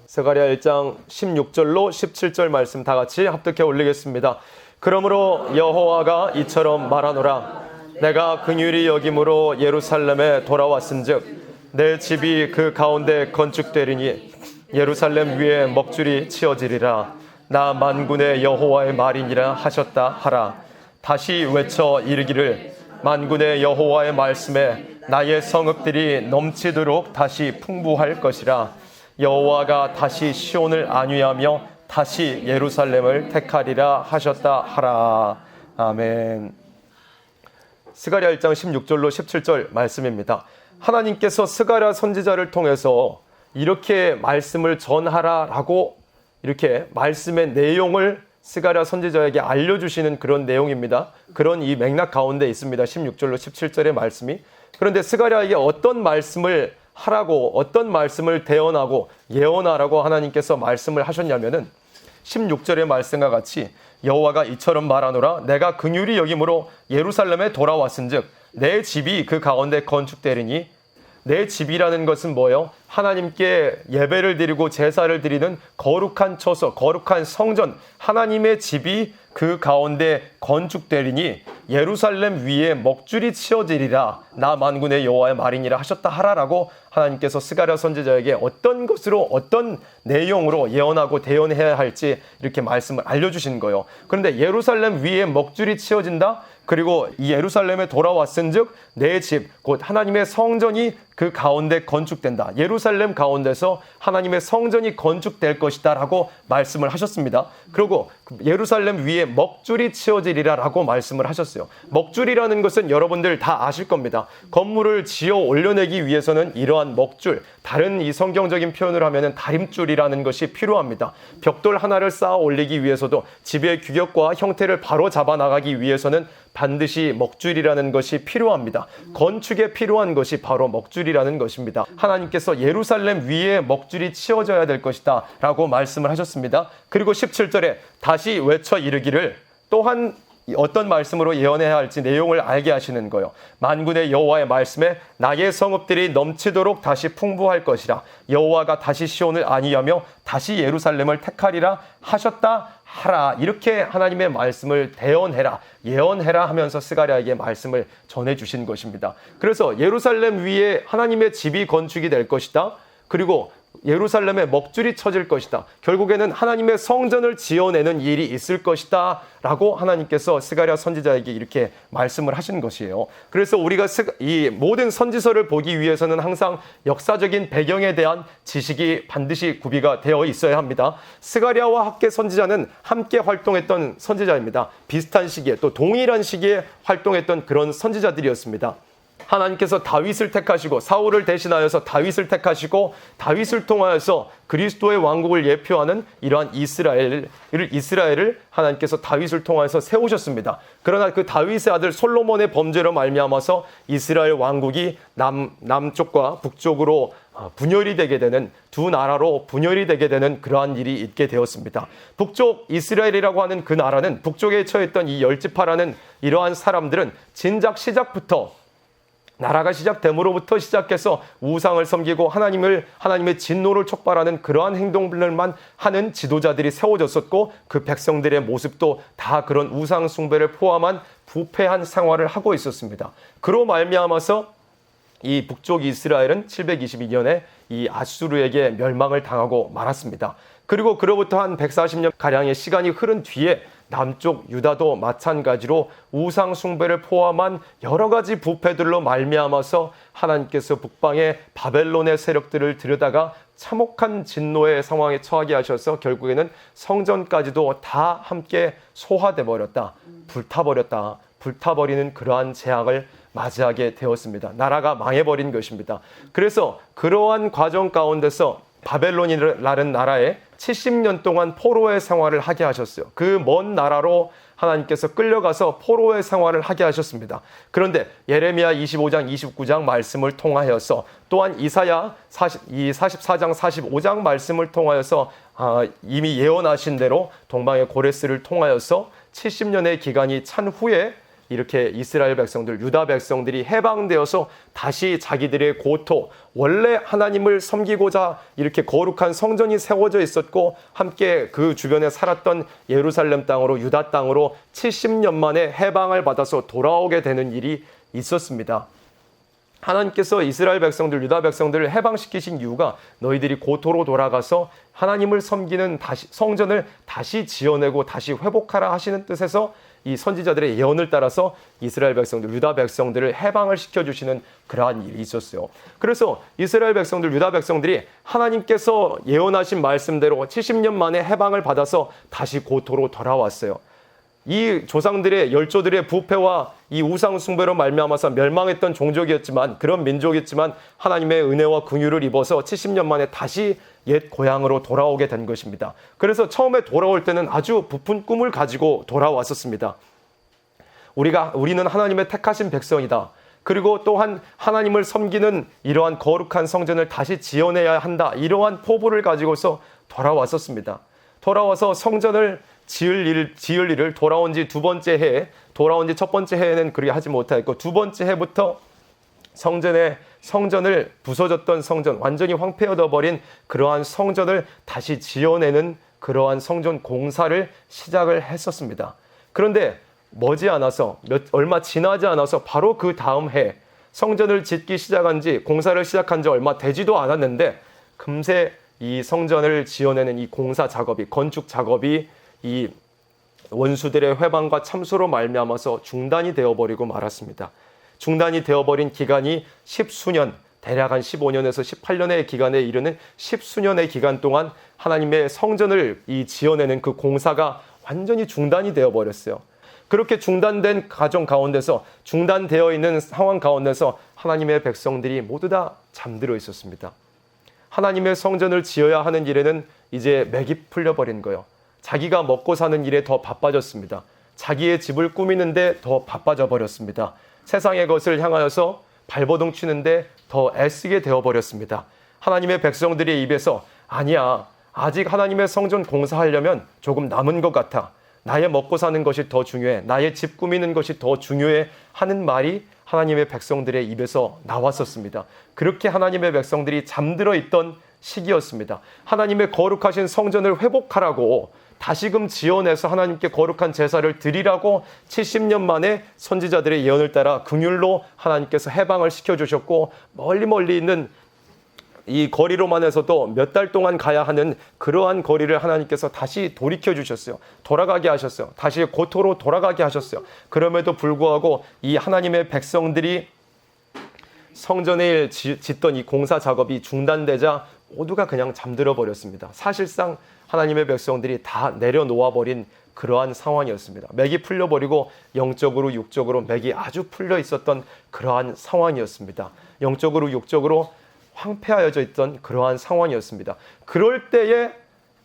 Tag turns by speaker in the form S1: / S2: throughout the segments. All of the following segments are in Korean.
S1: 스가랴 1장 16절로 17절 말씀 다 같이 합독해 올리겠습니다. 그러므로 여호와가 이처럼 말하노라. 내가 긍휼히 여김으로 예루살렘에 돌아왔은즉 내 집이 그 가운데 건축되리니 예루살렘 위에 먹줄이 치어지리라. 나 만군의 여호와의 말이니라 하셨다 하라. 다시 외쳐 이르기를 만군의 여호와의 말씀에 나의 성읍들이 넘치도록 다시 풍부할 것이라. 여호와가 다시 시온을 안위하며 다시 예루살렘을 택하리라 하셨다 하라. 아멘. 스가랴 1장 16절로 17절 말씀입니다. 하나님께서 스가랴 선지자를 통해서 이렇게 말씀을 전하라라고 이렇게 말씀의 내용을 스가랴 선지자에게 알려주시는 그런 내용입니다. 그런 이 맥락 가운데 있습니다. 16절로 17절의 말씀이. 그런데 스가랴에게 어떤 말씀을 하라고, 어떤 말씀을 대언하고 예언하라고 하나님께서 말씀을 하셨냐면은 16절의 말씀과 같이 여호와가 이처럼 말하노라. 내가 긍휼히 여김으로 예루살렘에 돌아왔은즉 내 집이 그 가운데 건축되리니. 내 집이라는 것은 뭐예요? 하나님께 예배를 드리고 제사를 드리는 거룩한 처소, 거룩한 성전, 하나님의 집이 그 가운데 건축되리니 예루살렘 위에 먹줄이 치어지리라. 나 만군의 여호와의 말이니라 하셨다 하라라고 하나님께서 스가랴 선지자에게 어떤 것으로 어떤 내용으로 예언하고 대언해야 할지 이렇게 말씀을 알려주신 거예요. 그런데 예루살렘 위에 먹줄이 치어진다? 그리고 이 예루살렘에 돌아왔은즉 내 집, 곧 하나님의 성전이 그 가운데 건축된다. 예루살렘 가운데서 하나님의 성전이 건축될 것이다 라고 말씀을 하셨습니다. 그리고 예루살렘 위에 먹줄이 치어지리라 라고 말씀을 하셨어요. 먹줄이라는 것은 여러분들 다 아실 겁니다. 건물을 지어 올려내기 위해서는 이러한 먹줄, 다른 이 성경적인 표현을 하면은 다림줄이라는 것이 필요합니다. 벽돌 하나를 쌓아 올리기 위해서도 집의 규격과 형태를 바로 잡아 나가기 위해서는 반드시 먹줄이라는 것이 필요합니다. 건축에 필요한 것이 바로 먹줄이라는 것입니다. 하나님께서 예루살렘 위에 먹줄이 치어져야 될 것이다 라고 말씀을 하셨습니다. 그리고 17절에 다시 외쳐 이르기를 또한 어떤 말씀으로 예언해야 할지 내용을 알게 하시는 거예요. 만군의 여호와의 말씀에 나의 성읍들이 넘치도록 다시 풍부할 것이라. 여호와가 다시 시온을 안위하며 다시 예루살렘을 택하리라 하셨다 하라. 이렇게 하나님의 말씀을 대언해라, 예언해라 하면서 스가랴에게 말씀을 전해주신 것입니다. 그래서 예루살렘 위에 하나님의 집이 건축이 될 것이다. 그리고 예루살렘에 먹줄이 쳐질 것이다. 결국에는 하나님의 성전을 지어내는 일이 있을 것이다 라고 하나님께서 스가랴 선지자에게 이렇게 말씀을 하신 것이에요. 그래서 우리가 이 모든 선지서를 보기 위해서는 항상 역사적인 배경에 대한 지식이 반드시 구비가 되어 있어야 합니다. 스가랴와 학계 선지자는 함께 활동했던 선지자입니다. 비슷한 시기에 또 동일한 시기에 활동했던 그런 선지자들이었습니다. 하나님께서 다윗을 택하시고 사울을 대신하여서 다윗을 택하시고 다윗을 통하여서 그리스도의 왕국을 예표하는 이러한 이스라엘을 하나님께서 다윗을 통하여서 세우셨습니다. 그러나 그 다윗의 아들 솔로몬의 범죄로 말미암아서 이스라엘 왕국이 남쪽과 북쪽으로 분열이 되게 되는, 두 나라로 분열이 되게 되는 그러한 일이 있게 되었습니다. 북쪽 이스라엘이라고 하는 그 나라는, 북쪽에 처했던 이 열지파라는 이러한 사람들은 진작 시작부터, 나라가 시작됨으로부터 시작해서 우상을 섬기고 하나님의 진노를 촉발하는 그러한 행동들만 하는 지도자들이 세워졌었고, 그 백성들의 모습도 다 그런 우상 숭배를 포함한 부패한 생활을 하고 있었습니다. 그로 말미암아서 이 북쪽 이스라엘은 722년에 이 아수르에게 멸망을 당하고 말았습니다. 그리고 그로부터 한 140년 가량의 시간이 흐른 뒤에 남쪽 유다도 마찬가지로 우상 숭배를 포함한 여러 가지 부패들로 말미암아서 하나님께서 북방의 바벨론의 세력들을 들여다가 참혹한 진노의 상황에 처하게 하셔서 결국에는 성전까지도 다 함께 소화돼 버렸다, 불타버리는 그러한 재앙을 맞이하게 되었습니다. 나라가 망해버린 것입니다. 그래서 그러한 과정 가운데서 바벨론이라는 나라에 70년 동안 포로의 생활을 하게 하셨어요. 그 먼 나라로 하나님께서 끌려가서 포로의 생활을 하게 하셨습니다. 그런데 예레미야 25장, 29장 말씀을 통하여서, 또한 이사야 44장, 45장 말씀을 통하여서 이미 예언하신 대로 동방의 고레스를 통하여서 70년의 기간이 찬 후에 이렇게 이스라엘 백성들, 유다 백성들이 해방되어서 다시 자기들의 고토, 원래 하나님을 섬기고자 이렇게 거룩한 성전이 세워져 있었고 함께 그 주변에 살았던 예루살렘 땅으로, 유다 땅으로 70년 만에 해방을 받아서 돌아오게 되는 일이 있었습니다. 하나님께서 이스라엘 백성들, 유다 백성들을 해방시키신 이유가 너희들이 고토로 돌아가서 하나님을 섬기는 성전을 다시 지어내고 다시 회복하라 하시는 뜻에서 이 선지자들의 예언을 따라서 이스라엘 백성들, 유다 백성들을 해방을 시켜주시는 그러한 일이 있었어요. 그래서 이스라엘 백성들, 유다 백성들이 하나님께서 예언하신 말씀대로 70년 만에 해방을 받아서 다시 고토로 돌아왔어요. 이 조상들의 열조들의 부패와 이 우상 숭배로 말미암아서 멸망했던 종족이었지만, 그런 민족이었지만 하나님의 은혜와 긍휼을 입어서 70년 만에 다시 옛 고향으로 돌아오게 된 것입니다. 그래서 처음에 돌아올 때는 아주 부푼 꿈을 가지고 돌아왔었습니다. 우리는 하나님의 택하신 백성이다. 그리고 또한 하나님을 섬기는 이러한 거룩한 성전을 다시 지어내야 한다. 이러한 포부를 가지고서 돌아왔었습니다. 돌아와서 성전을 지을 일을 돌아온 지 두 번째 해에, 돌아온 지 첫 번째 해에는 그렇게 하지 못하였고, 두 번째 해부터 성전을 부서졌던 성전, 완전히 황폐되어 버린 그러한 성전을 다시 지어내는 그러한 성전 공사를 시작을 했었습니다. 그런데 머지않아서 얼마 지나지 않아서 바로 그 다음 해 성전을 짓기 시작한 지, 공사를 시작한 지 얼마 되지도 않았는데 금세 이 성전을 지어내는 이 공사 작업이, 건축 작업이 이 원수들의 회방과 참수로 말미암아서 중단이 되어버리고 말았습니다. 중단이 되어버린 기간이 십수년, 대략 한 15년에서 18년의 기간에 이르는 십수년의 기간 동안 하나님의 성전을 지어내는 그 공사가 완전히 중단이 되어버렸어요. 그렇게 중단된 가정 가운데서, 중단되어 있는 상황 가운데서 하나님의 백성들이 모두 다 잠들어 있었습니다. 하나님의 성전을 지어야 하는 일에는 이제 맥이 풀려버린 거예요. 자기가 먹고 사는 일에 더 바빠졌습니다. 자기의 집을 꾸미는데 더 바빠져 버렸습니다. 세상의 것을 향하여서 발버둥 치는데 더 애쓰게 되어버렸습니다. 하나님의 백성들의 입에서 아니야, 아직 하나님의 성전 공사하려면 조금 남은 것 같아. 나의 먹고 사는 것이 더 중요해. 나의 집 꾸미는 것이 더 중요해 하는 말이 하나님의 백성들의 입에서 나왔었습니다. 그렇게 하나님의 백성들이 잠들어 있던 시기였습니다. 하나님의 거룩하신 성전을 회복하라고, 다시금 지어내서 하나님께 거룩한 제사를 드리라고 70년 만에 선지자들의 예언을 따라 긍휼로 하나님께서 해방을 시켜주셨고, 멀리 있는 이 거리로만 해서도 몇 달 동안 가야 하는 그러한 거리를 하나님께서 다시 돌이켜 주셨어요. 돌아가게 하셨어요. 다시 고토로 돌아가게 하셨어요. 그럼에도 불구하고 이 하나님의 백성들이 성전을 짓던 이 공사 작업이 중단되자 모두가 그냥 잠들어 버렸습니다. 사실상 하나님의 백성들이 다 내려놓아 버린 그러한 상황이었습니다. 맥이 풀려버리고 영적으로 육적으로 맥이 아주 풀려 있었던 그러한 상황이었습니다. 영적으로 육적으로 황폐하여져 있던 그러한 상황이었습니다. 그럴 때에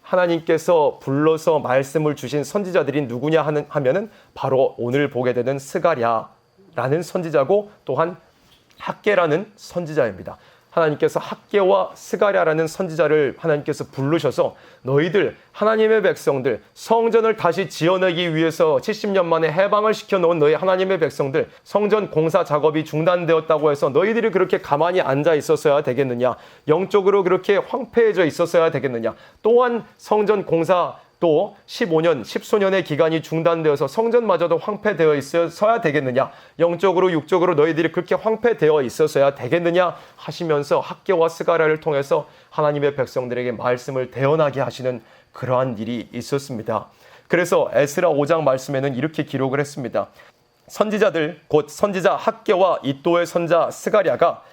S1: 하나님께서 불러서 말씀을 주신 선지자들이 누구냐 하면은 바로 오늘 보게 되는 스가랴라는 선지자고, 또한 학개라는 선지자입니다. 하나님께서 학개와 스가랴라는 선지자를 하나님께서 부르셔서 너희들, 하나님의 백성들, 성전을 다시 지어내기 위해서 70년 만에 해방을 시켜놓은 너희 하나님의 백성들, 성전 공사 작업이 중단되었다고 해서 너희들이 그렇게 가만히 앉아 있었어야 되겠느냐? 영적으로 그렇게 황폐해져 있었어야 되겠느냐? 또한 성전 공사 또 15년, 10수년의 기간이 중단되어서 성전마저도 황폐되어 있어야 되겠느냐? 영적으로 육적으로 너희들이 그렇게 황폐되어 있었어야 되겠느냐? 하시면서 학개와 스가랴를 통해서 하나님의 백성들에게 말씀을 대언하게 하시는 그러한 일이 있었습니다. 그래서 에스라 5장 말씀에는 이렇게 기록을 했습니다. 선지자들, 곧 선지자 학개와 이도의 선자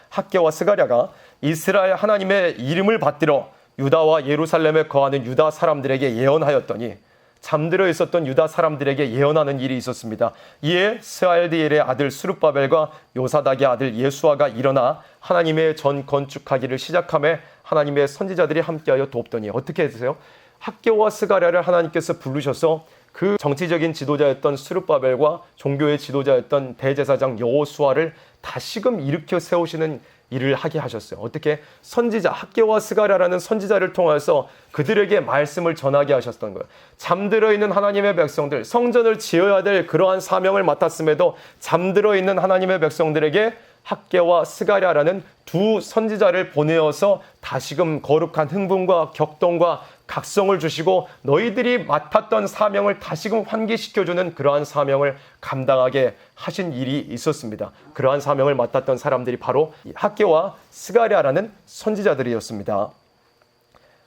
S1: 학개와 스가랴가 이스라엘 하나님의 이름을 받들어 유다와 예루살렘에 거하는 유다 사람들에게 예언하였더니, 잠들어 있었던 유다 사람들에게 예언하는 일이 있었습니다. 이에 스알디엘의 아들 스룹바벨과 요사닥의 아들 예수아가 일어나 하나님의 전 건축하기를 시작하며 하나님의 선지자들이 함께하여 돕더니, 어떻게 했어요? 학개와 스가랴를 하나님께서 부르셔서 그 정치적인 지도자였던 스룹바벨과 종교의 지도자였던 대제사장 여호수아를 다시금 일으켜 세우시는 일을 하게 하셨어요. 어떻게? 선지자 학개와 스가랴라는 선지자를 통해서 그들에게 말씀을 전하게 하셨던 거예요. 잠들어 있는 하나님의 백성들, 성전을 지어야 될 그러한 사명을 맡았음에도 잠들어 있는 하나님의 백성들에게 학개와 스가랴라는 두 선지자를 보내어서 다시금 거룩한 흥분과 격동과 각성을 주시고 너희들이 맡았던 사명을 다시금 환기시켜주는 그러한 사명을 감당하게 하신 일이 있었습니다. 그러한 사명을 맡았던 사람들이 바로 학개와 스가랴라는 선지자들이었습니다.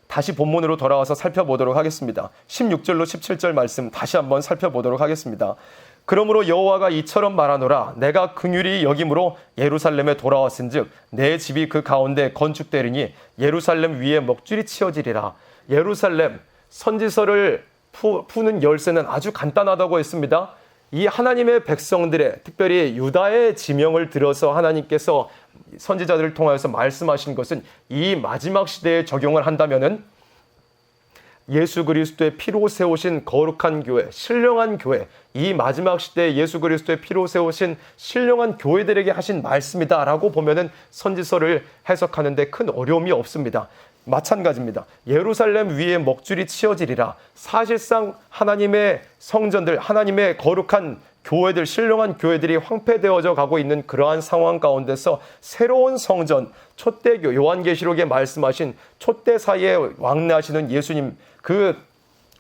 S1: 다시 본문으로 돌아와서 살펴보도록 하겠습니다. 16절로 17절 말씀 다시 한번 살펴보도록 하겠습니다. 그러므로 여호와가 이처럼 말하노라. 내가 긍휼히 여김으로 예루살렘에 돌아왔은즉 내 집이 그 가운데 건축되리니 예루살렘 위에 먹줄이 치어지리라. 예루살렘 선지서를 푸는 열쇠는 아주 간단하다고 했습니다. 이 하나님의 백성들의, 특별히 유다의 지명을 들어서 하나님께서 선지자들을 통하여서 말씀하신 것은 이 마지막 시대에 적용을 한다면은 예수 그리스도의 피로 세우신 거룩한 교회, 신령한 교회, 이 마지막 시대에 예수 그리스도의 피로 세우신 신령한 교회들에게 하신 말씀이다라고 보면은 선지서를 해석하는데 큰 어려움이 없습니다. 마찬가지입니다. 예루살렘 위에 먹줄이 치어지리라. 사실상 하나님의 성전들, 하나님의 거룩한 교회들, 신령한 교회들이 황폐되어져 가고 있는 그러한 상황 가운데서 새로운 성전, 촛대교, 요한계시록에 말씀하신 촛대 사이에 왕래하시는 예수님, 그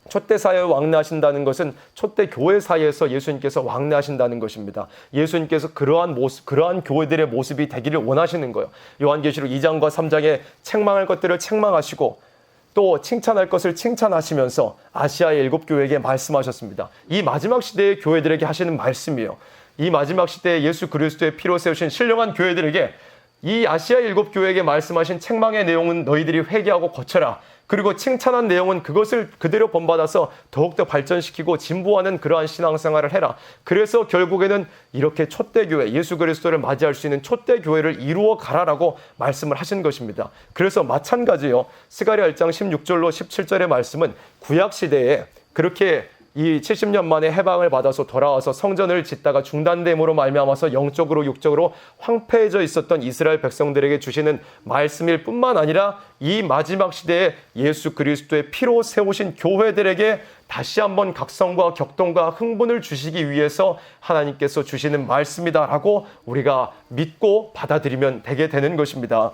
S1: 촛대 사이에 왕래하신다는 것은 촛대 교회 사이에서 예수님께서 왕래하신다는 것입니다. 예수님께서 그러한 모습, 그러한 교회들의 모습이 되기를 원하시는 거예요. 요한계시록 2장과 3장에 책망할 것들을 책망하시고 또 칭찬할 것을 칭찬하시면서 아시아의 7교회에게 말씀하셨습니다. 이 마지막 시대의 교회들에게 하시는 말씀이에요. 이 마지막 시대에 예수 그리스도의 피로 세우신 신령한 교회들에게 이 아시아 7교회에게 말씀하신 책망의 내용은 너희들이 회개하고 고쳐라. 그리고 칭찬한 내용은 그것을 그대로 본받아서 더욱더 발전시키고 진보하는 그러한 신앙생활을 해라. 그래서 결국에는 이렇게 촛대교회, 예수 그리스도를 맞이할 수 있는 촛대교회를 이루어 가라라고 말씀을 하신 것입니다. 그래서 마찬가지요. 스가랴 1장 16절로 17절의 말씀은 구약시대에 그렇게 이 70년 만에 해방을 받아서 돌아와서 성전을 짓다가 중단됨으로 말미암아서 영적으로 육적으로 황폐해져 있었던 이스라엘 백성들에게 주시는 말씀일 뿐만 아니라 이 마지막 시대에 예수 그리스도의 피로 세우신 교회들에게 다시 한번 각성과 격동과 흥분을 주시기 위해서 하나님께서 주시는 말씀이다라고 우리가 믿고 받아들이면 되게 되는 것입니다.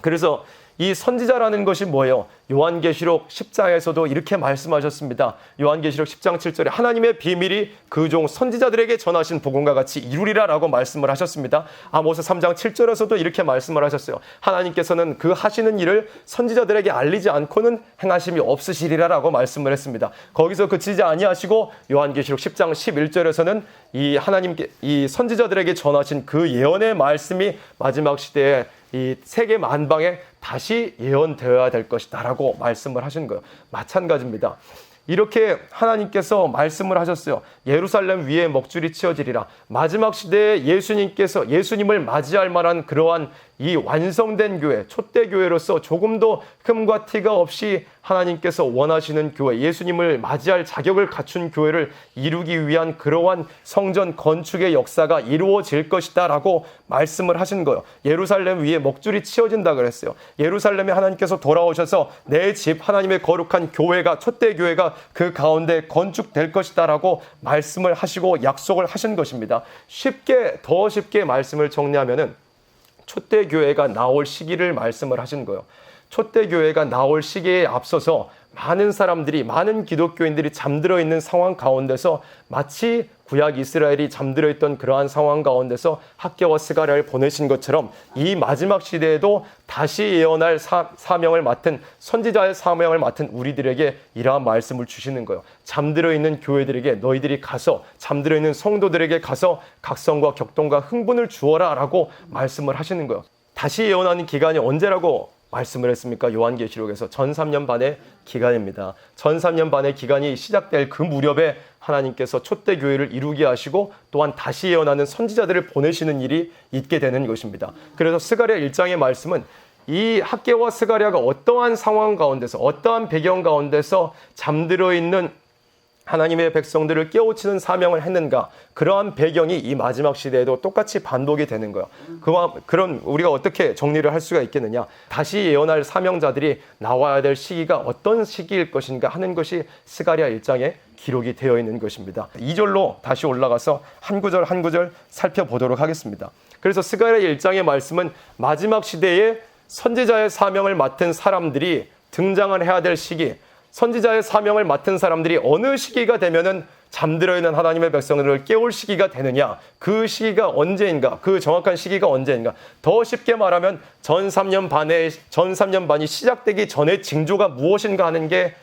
S1: 그래서 이 선지자라는 것이 뭐예요? 요한계시록 10장에서도 이렇게 말씀하셨습니다. 요한계시록 10장 7절에 하나님의 비밀이 그 종 선지자들에게 전하신 복음과 같이 이루리라 라고 말씀을 하셨습니다. 아모스 3장 7절에서도 이렇게 말씀을 하셨어요. 하나님께서는 그 하시는 일을 선지자들에게 알리지 않고는 행하심이 없으시리라 라고 말씀을 했습니다. 거기서 그치지 아니하시고 요한계시록 10장 11절에서는 이 하나님께 이 선지자들에게 전하신 그 예언의 말씀이 마지막 시대에 이 세계 만방에 다시 예언되어야 될 것이다 라고 말씀을 하신 거예요. 마찬가지입니다. 이렇게 하나님께서 말씀을 하셨어요. 예루살렘 위에 먹줄이 치어지리라. 마지막 시대에 예수님께서 예수님을 맞이할 만한 그러한 이 완성된 교회, 촛대교회로서 조금도 흠과 티가 없이 하나님께서 원하시는 교회, 예수님을 맞이할 자격을 갖춘 교회를 이루기 위한 그러한 성전 건축의 역사가 이루어질 것이다 라고 말씀을 하신 거예요. 예루살렘 위에 먹줄이 치어진다 그랬어요. 예루살렘에 하나님께서 돌아오셔서 내 집 하나님의 거룩한 교회가, 촛대교회가 그 가운데 건축될 것이다 라고 말씀을 하시고 약속을 하신 것입니다. 더 쉽게 말씀을 정리하면은 촛대교회가 나올 시기를 말씀을 하신 거예요. 촛대교회가 나올 시기에 앞서서 많은 사람들이, 많은 기독교인들이 잠들어 있는 상황 가운데서 마치 구약 이스라엘이 잠들어 있던 그러한 상황 가운데서 학개와 스가랴를 보내신 것처럼 이 마지막 시대에도 다시 예언할 사명을 맡은, 선지자의 사명을 맡은 우리들에게 이러한 말씀을 주시는 거예요. 잠들어 있는 교회들에게 너희들이 가서, 잠들어 있는 성도들에게 가서 각성과 격동과 흥분을 주어라 라고 말씀을 하시는 거예요. 다시 예언하는 기간이 언제라고 말씀을 했습니까? 요한계시록에서 전 3년 반의 기간입니다. 전 3년 반의 기간이 시작될 그 무렵에 하나님께서 촛대교회를 이루게 하시고 또한 다시 예언하는 선지자들을 보내시는 일이 있게 되는 것입니다. 그래서 스가랴 1장의 말씀은 이 학개와 스가랴가 어떠한 상황 가운데서, 어떠한 배경 가운데서 잠들어 있는 하나님의 백성들을 깨우치는 사명을 했는가? 그러한 배경이 이 마지막 시대에도 똑같이 반복이 되는 거예요. 그럼 우리가 어떻게 정리를 할 수가 있겠느냐? 다시 예언할 사명자들이 나와야 될 시기가 어떤 시기일 것인가 하는 것이 스가랴 1장에 기록이 되어 있는 것입니다. 2절로 다시 올라가서 한 구절 한 구절 살펴보도록 하겠습니다. 그래서 스가랴 1장의 말씀은 마지막 시대에 선지자의 사명을 맡은 사람들이 등장을 해야 될 시기, 선지자의 사명을 맡은 사람들이 어느 시기가 되면은 잠들어 있는 하나님의 백성들을 깨울 시기가 되느냐, 그 시기가 언제인가, 그 정확한 시기가 언제인가. 더 쉽게 말하면 전 3년 반이 시작되기 전의 징조가 무엇인가 하는 게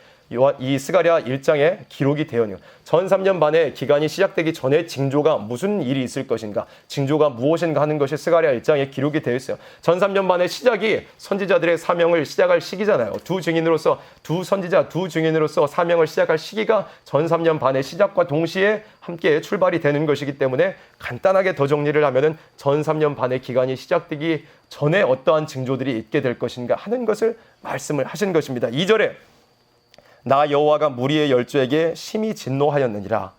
S1: 이 스가랴 1장에 기록이 되어 있는, 전 3년 반의 기간이 시작되기 전에 징조가 무슨 일이 있을 것인가, 징조가 무엇인가 하는 것이 스가랴 1장에 기록이 되어 있어요. 전 3년 반의 시작이 선지자들의 사명을 시작할 시기잖아요. 두 증인으로서 사명을 시작할 시기가 전 3년 반의 시작과 동시에 함께 출발이 되는 것이기 때문에 간단하게 더 정리를 하면은 전 3년 반의 기간이 시작되기 전에 어떠한 징조들이 있게 될 것인가 하는 것을 말씀을 하신 것입니다. 2절에 나 여호와가 무리의 열조에게 심히 진노하였느니라.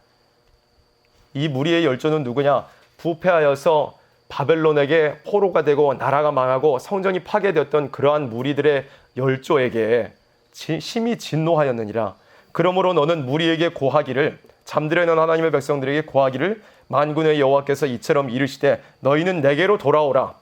S1: 이 무리의 열조는 누구냐? 부패하여서 바벨론에게 포로가 되고 나라가 망하고 성전이 파괴되었던 그러한 무리들의 열조에게 심히 진노하였느니라. 그러므로 너는 무리에게 고하기를, 잠들어 있는 하나님의 백성들에게 고하기를, 만군의 여호와께서 이처럼 이르시되 너희는 내게로 돌아오라.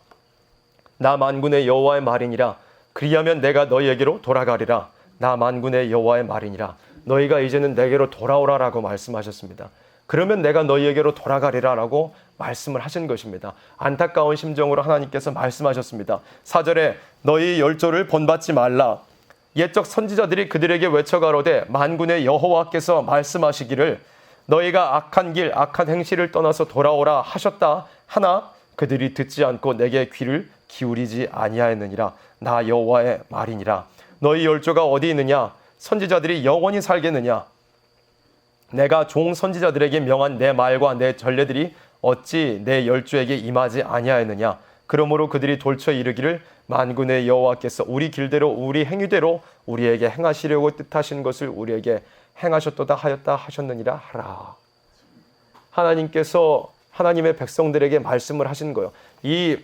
S1: 나 만군의 여호와의 말이니라. 그리하면 내가 너희에게로 돌아가리라. 나 만군의 여호와의 말이니라. 너희가 이제는 내게로 돌아오라라고 말씀하셨습니다. 그러면 내가 너희에게로 돌아가리라라고 말씀을 하신 것입니다. 안타까운 심정으로 하나님께서 말씀하셨습니다. 4절에 너희 열조를 본받지 말라. 옛적 선지자들이 그들에게 외쳐가로되 만군의 여호와께서 말씀하시기를 너희가 악한 길 악한 행실을 떠나서 돌아오라 하셨다 하나 그들이 듣지 않고 내게 귀를 기울이지 아니하였느니라. 나 여호와의 말이니라. 너희 열조가 어디 있느냐? 선지자들이 영원히 살겠느냐? 내가 종 선지자들에게 명한 내 말과 내 전례들이 어찌 내 열조에게 임하지 아니하였느냐? 그러므로 그들이 돌쳐 이르기를 만군의 여호와께서 우리 길대로 우리 행위대로 우리에게 행하시려고 뜻하신 것을 우리에게 행하셨도다 하였다 하셨느니라 하라. 하나님께서 하나님의 백성들에게 말씀을 하신 거예요. 이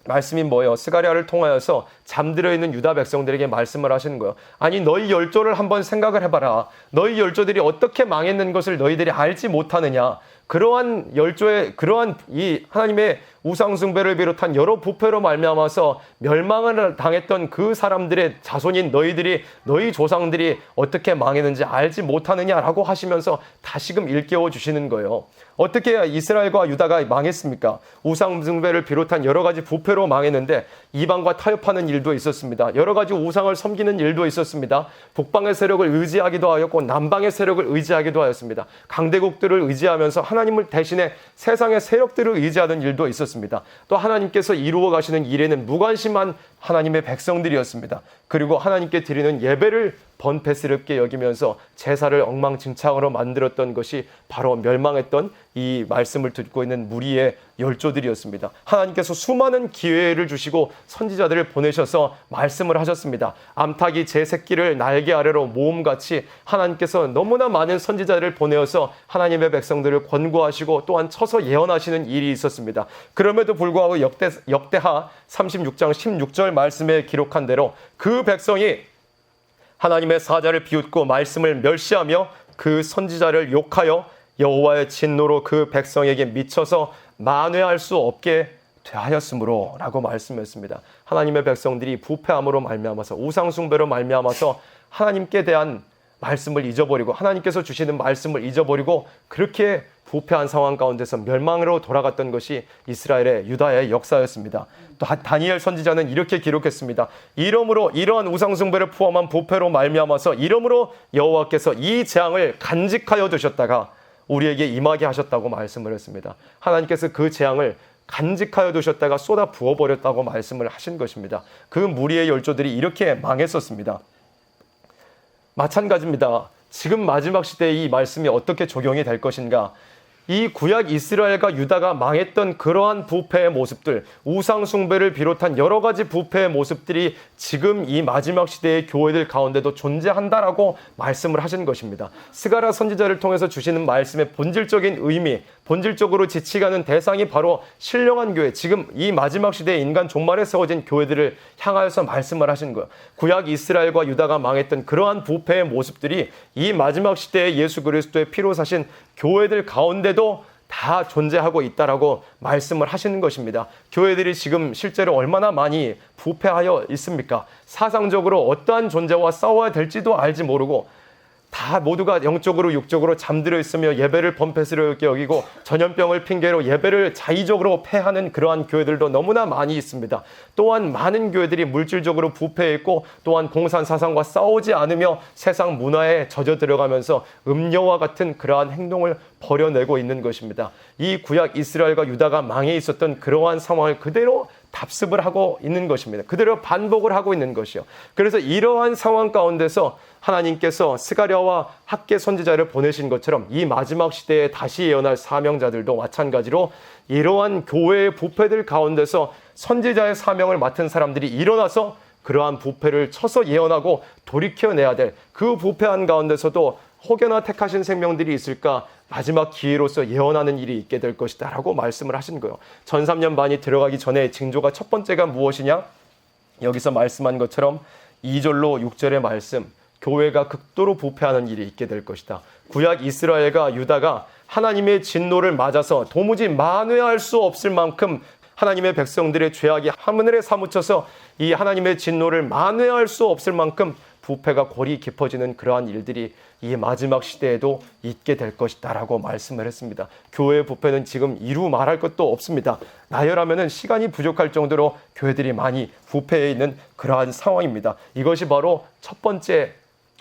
S1: 말씀이 뭐예요? 스가랴를 통하여서 잠들어 있는 유다 백성들에게 말씀을 하시는 거예요. 아니 너희 열조를 한번 생각을 해봐라. 너희 열조들이 어떻게 망했는 것을 너희들이 알지 못하느냐. 그러한 열조의 그러한 이 하나님의 우상 숭배를 비롯한 여러 부패로 말미암아서 멸망을 당했던 그 사람들의 자손인 너희 조상들이 어떻게 망했는지 알지 못하느냐라고 하시면서 다시금 일깨워 주시는 거예요. 어떻게 이스라엘과 유다가 망했습니까? 우상 숭배를 비롯한 여러 가지 부패로 망했는데 이방과 타협하는 일도 있었습니다. 여러 가지 우상을 섬기는 일도 있었습니다. 북방의 세력을 의지하기도 하였고 남방의 세력을 의지하기도 하였습니다. 강대국들을 의지하면서 하나님을 대신해 세상의 세력들을 의지하는 일도 있었습니다. 또 하나님께서 이루어 가시는 일에는 무관심한 하나님의 백성들이었습니다. 그리고 하나님께 드리는 예배를 번패스럽게 여기면서 제사를 엉망진창으로 만들었던 것이 바로 멸망했던 이 말씀을 듣고 있는 무리의 열조들이었습니다. 하나님께서 수많은 기회를 주시고 선지자들을 보내셔서 말씀을 하셨습니다. 암탉이 제 새끼를 날개 아래로 모음같이 하나님께서 너무나 많은 선지자들을 보내어서 하나님의 백성들을 권고하시고 또한 쳐서 예언하시는 일이 있었습니다. 그럼에도 불구하고 역대하 36장 16절 말씀에 기록한 대로 그 백성이 하나님의 사자를 비웃고 말씀을 멸시하며 그 선지자를 욕하여 여호와의 진노로 그 백성에게 미쳐서 만회할 수 없게 되하였으므로 라고 말씀했습니다. 하나님의 백성들이 부패함으로 말미암아서 우상 숭배로 말미암아서 하나님께 대한 말씀을 잊어버리고 하나님께서 주시는 말씀을 잊어버리고 그렇게 부패한 상황 가운데서 멸망으로 돌아갔던 것이 이스라엘의 유다의 역사였습니다. 또 다니엘 선지자는 이렇게 기록했습니다. 이러므로 이러한 우상 숭배를 포함한 부패로 말미암아서 이러므로 여호와께서 이 재앙을 간직하여 두셨다가 우리에게 임하게 하셨다고 말씀을 했습니다. 하나님께서 그 재앙을 간직하여 두셨다가 쏟아 부어버렸다고 말씀을 하신 것입니다. 그 무리의 열조들이 이렇게 망했었습니다. 마찬가지입니다. 지금 마지막 시대에 이 말씀이 어떻게 적용이 될 것인가? 이 구약 이스라엘과 유다가 망했던 그러한 부패의 모습들, 우상 숭배를 비롯한 여러 가지 부패의 모습들이 지금 이 마지막 시대의 교회들 가운데도 존재한다라고 말씀을 하신 것입니다. 스가랴 선지자를 통해서 주시는 말씀의 본질적인 의미, 본질적으로 지치가는 대상이 바로 신령한 교회, 지금 이 마지막 시대의 인간 종말에 세워진 교회들을 향하여서 말씀을 하신 거예요. 구약 이스라엘과 유다가 망했던 그러한 부패의 모습들이 이 마지막 시대에 예수 그리스도의 피로 사신 교회들 가운데도 다 존재하고 있다라고 말씀을 하시는 것입니다. 교회들이 지금 실제로 얼마나 많이 부패하여 있습니까? 사상적으로 어떠한 존재와 싸워야 될지도 알지 모르고 다 모두가 영적으로 육적으로 잠들어 있으며 예배를 범패스럽게 여기고 전염병을 핑계로 예배를 자의적으로 패하는 그러한 교회들도 너무나 많이 있습니다. 또한 많은 교회들이 물질적으로 부패해 있고 또한 공산 사상과 싸우지 않으며 세상 문화에 젖어 들어가면서 음녀와 같은 그러한 행동을 벌여내고 있는 것입니다. 이 구약 이스라엘과 유다가 망해 있었던 그러한 상황을 그대로 답습을 하고 있는 것입니다. 그대로 반복을 하고 있는 것이요. 그래서 이러한 상황 가운데서 하나님께서 스가랴와 학개 선지자를 보내신 것처럼 이 마지막 시대에 다시 예언할 사명자들도 마찬가지로 이러한 교회의 부패들 가운데서 선지자의 사명을 맡은 사람들이 일어나서 그러한 부패를 쳐서 예언하고 돌이켜내야 될 그 부패한 가운데서도 혹여나 택하신 생명들이 있을까 마지막 기회로서 예언하는 일이 있게 될 것이다 라고 말씀을 하신 거예요. 전 3년 반이 들어가기 전에 징조가 첫 번째가 무엇이냐? 여기서 말씀한 것처럼 2절로 6절의 말씀, 교회가 극도로 부패하는 일이 있게 될 것이다. 구약 이스라엘과 유다가 하나님의 진노를 맞아서 도무지 만회할 수 없을 만큼 하나님의 백성들의 죄악이 하늘에 사무쳐서 이 하나님의 진노를 만회할 수 없을 만큼 부패가 골이 깊어지는 그러한 일들이 이 마지막 시대에도 있게 될 것이다 라고 말씀을 했습니다. 교회의 부패는 지금 이루 말할 것도 없습니다. 나열하면 시간이 부족할 정도로 교회들이 많이 부패해 있는 그러한 상황입니다. 이것이 바로 첫 번째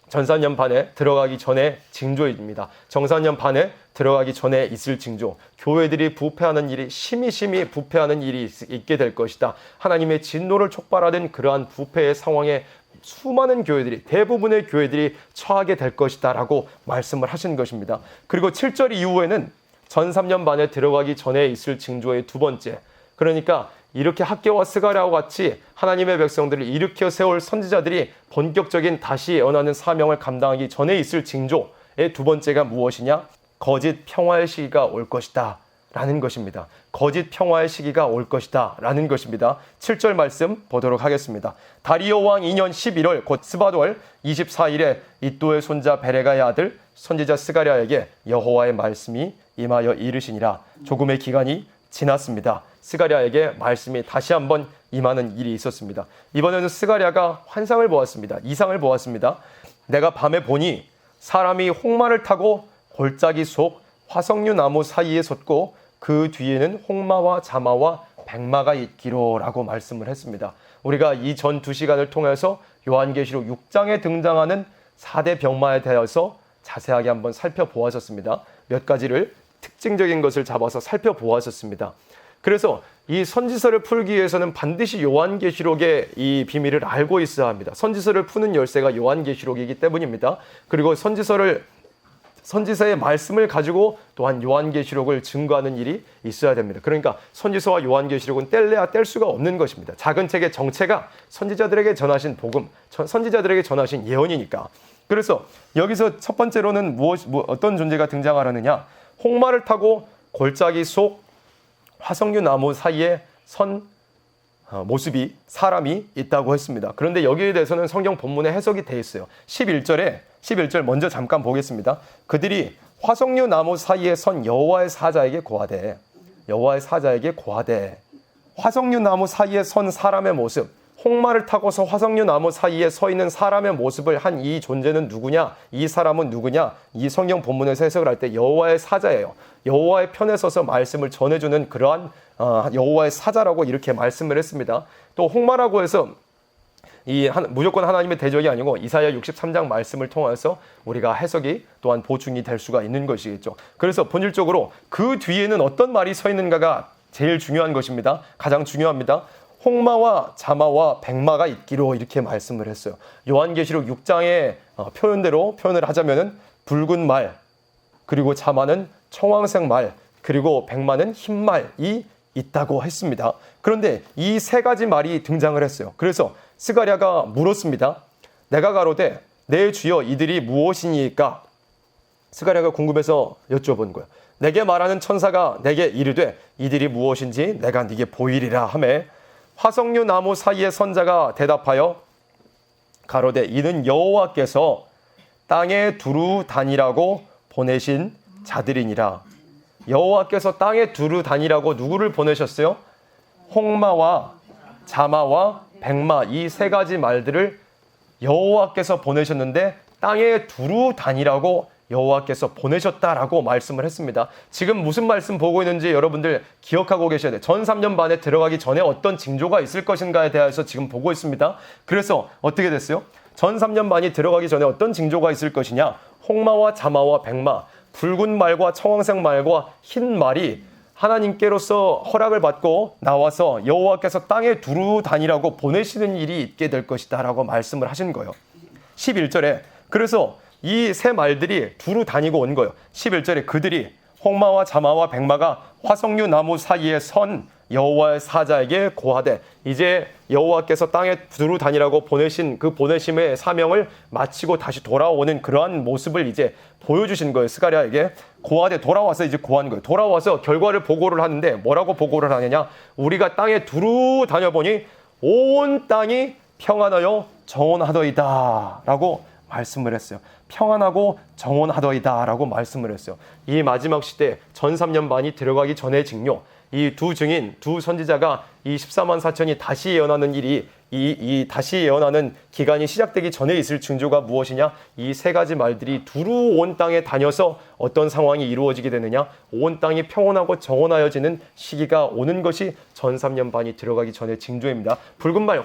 S1: 전사년 반에 들어가기 전에 징조입니다. 정사년 반에 들어가기 전에 있을 징조. 교회들이 부패하는 일이 심히 부패하는 일이 있게 될 것이다. 하나님의 진노를 촉발하는 그러한 부패의 상황에 수많은 교회들이, 대부분의 교회들이 처하게 될 것이다 라고 말씀을 하신 것입니다. 그리고 7절 이후에는 전 3년 반에 들어가기 전에 있을 징조의 두 번째, 그러니까 이렇게 학개와 스가랴와 같이 하나님의 백성들을 일으켜 세울 선지자들이 본격적인 다시 예언하는 사명을 감당하기 전에 있을 징조의 두 번째가 무엇이냐? 거짓 평화의 시기가 올 것이다 라는 것입니다. 거짓 평화의 시기가 올 것이다 라는 것입니다. 7절 말씀 보도록 하겠습니다. 다리오 왕 2년 11월 곧 스바돌 24일에 이또의 손자 베레가의 아들 선지자 스가랴에게 여호와의 말씀이 임하여 이르시니라. 조금의 기간이 지났습니다. 스가랴에게 말씀이 다시 한번 임하는 일이 있었습니다. 이번에는 스가랴가 환상을 보았습니다. 이상을 보았습니다. 내가 밤에 보니 사람이 홍마를 타고 골짜기 속 화석류 나무 사이에 섰고 그 뒤에는 홍마와 자마와 백마가 있기로 라고 말씀을 했습니다. 우리가 이 전 2시간을 통해서 요한계시록 6장에 등장하는 4대 병마에 대해서 자세하게 한번 살펴보았었습니다. 몇 가지를 특징적인 것을 잡아서 살펴보았었습니다. 그래서 이 선지서를 풀기 위해서는 반드시 요한계시록의 이 비밀을 알고 있어야 합니다. 선지서를 푸는 열쇠가 요한계시록이기 때문입니다. 그리고 선지서의 말씀을 가지고 또한 요한계시록을 증거하는 일이 있어야 됩니다. 그러니까 선지서와 요한계시록은 뗄래야 뗄 수가 없는 것입니다. 작은 책의 정체가 선지자들에게 전하신 복음, 선지자들에게 전하신 예언이니까. 그래서 여기서 첫 번째로는 어떤 존재가 등장하느냐? 홍마를 타고 골짜기 속 화석류 나무 사이에 선 모습이 사람이 있다고 했습니다. 그런데 여기에 대해서는 성경 본문에 해석이 되어 있어요. 11절 먼저 잠깐 보겠습니다. 그들이 화석류 나무 사이에 선 여호와의 사자에게 고하되, 여호와의 사자에게 고하되, 화석류 나무 사이에 선 사람의 모습, 홍마를 타고서 화석류 나무 사이에 서 있는 사람의 모습을 한 이 존재는 누구냐? 이 사람은 누구냐? 이 성경 본문에서 해석을 할 때 여호와의 사자예요. 여호와의 편에 서서 말씀을 전해주는 그러한 여호와의 사자라고 이렇게 말씀을 했습니다. 또 홍마라고 해서 무조건 하나님의 대적이 아니고 이사야 63장 말씀을 통해서 우리가 해석이 또한 보충이 될 수가 있는 것이겠죠. 그래서 본질적으로 그 뒤에는 어떤 말이 서 있는가가 제일 중요한 것입니다. 가장 중요합니다. 홍마와 자마와 백마가 있기로 이렇게 말씀을 했어요. 요한계시록 6장의 표현대로 표현을 하자면은 붉은 말, 그리고 자마는 청황색 말, 그리고 백마는 흰 말이 있다고 했습니다. 그런데 이 세 가지 말이 등장을 했어요. 그래서 스가랴가 물었습니다. 내가 가로되 내 주여 이들이 무엇이니까? 스가랴가 궁금해서 여쭤본 거예요. 내게 말하는 천사가 내게 이르되 이들이 무엇인지 내가 네게 보이리라 하매 화석류 나무 사이의 선자가 대답하여 가로되 이는 여호와께서 땅에 두루 다니라고 보내신 자들이니라. 여호와께서 땅에 두루 다니라고 누구를 보내셨어요? 홍마와 자마와 백마, 이 세 가지 말들을 여호와께서 보내셨는데 땅에 두루 다니라고 여호와께서 보내셨다라고 말씀을 했습니다. 지금 무슨 말씀 보고 있는지 여러분들 기억하고 계셔야 돼요. 전 3년 반에 들어가기 전에 어떤 징조가 있을 것인가에 대해서 지금 보고 있습니다. 그래서 어떻게 됐어요? 전 3년 반이 들어가기 전에 어떤 징조가 있을 것이냐? 홍마와 자마와 백마, 붉은 말과 청황색 말과 흰 말이 하나님께로서 허락을 받고 나와서 여호와께서 땅에 두루 다니라고 보내시는 일이 있게 될 것이다 라고 말씀을 하신 거예요. 11절에 그래서 이 세 말들이 두루 다니고 온 거예요. 11절에 그들이 홍마와 자마와 백마가 화석류 나무 사이에 선 여호와의 사자에게 고하되, 이제 여호와께서 땅에 두루 다니라고 보내신 그 보내심의 사명을 마치고 다시 돌아오는 그러한 모습을 이제 보여주신 거예요. 스가랴에게 고하되, 돌아와서 이제 고한 거예요. 돌아와서 결과를 보고를 하는데 뭐라고 보고를 하느냐? 우리가 땅에 두루 다녀보니 온 땅이 평안하여 정원하더이다 라고 말씀을 했어요. 평안하고 정원하더이다 라고 말씀을 했어요. 이 마지막 시대 전 3년 반이 들어가기 전의 징조, 이 두 증인, 두 선지자가 이 14만 4천이 다시 예언하는 일이 이 다시 예언하는 기간이 시작되기 전에 있을 징조가 무엇이냐? 이 세 가지 말들이 두루 온 땅에 다녀서 어떤 상황이 이루어지게 되느냐? 온 땅이 평온하고 정원하여지는 시기가 오는 것이 전 3년 반이 들어가기 전의 징조입니다. 붉은 말,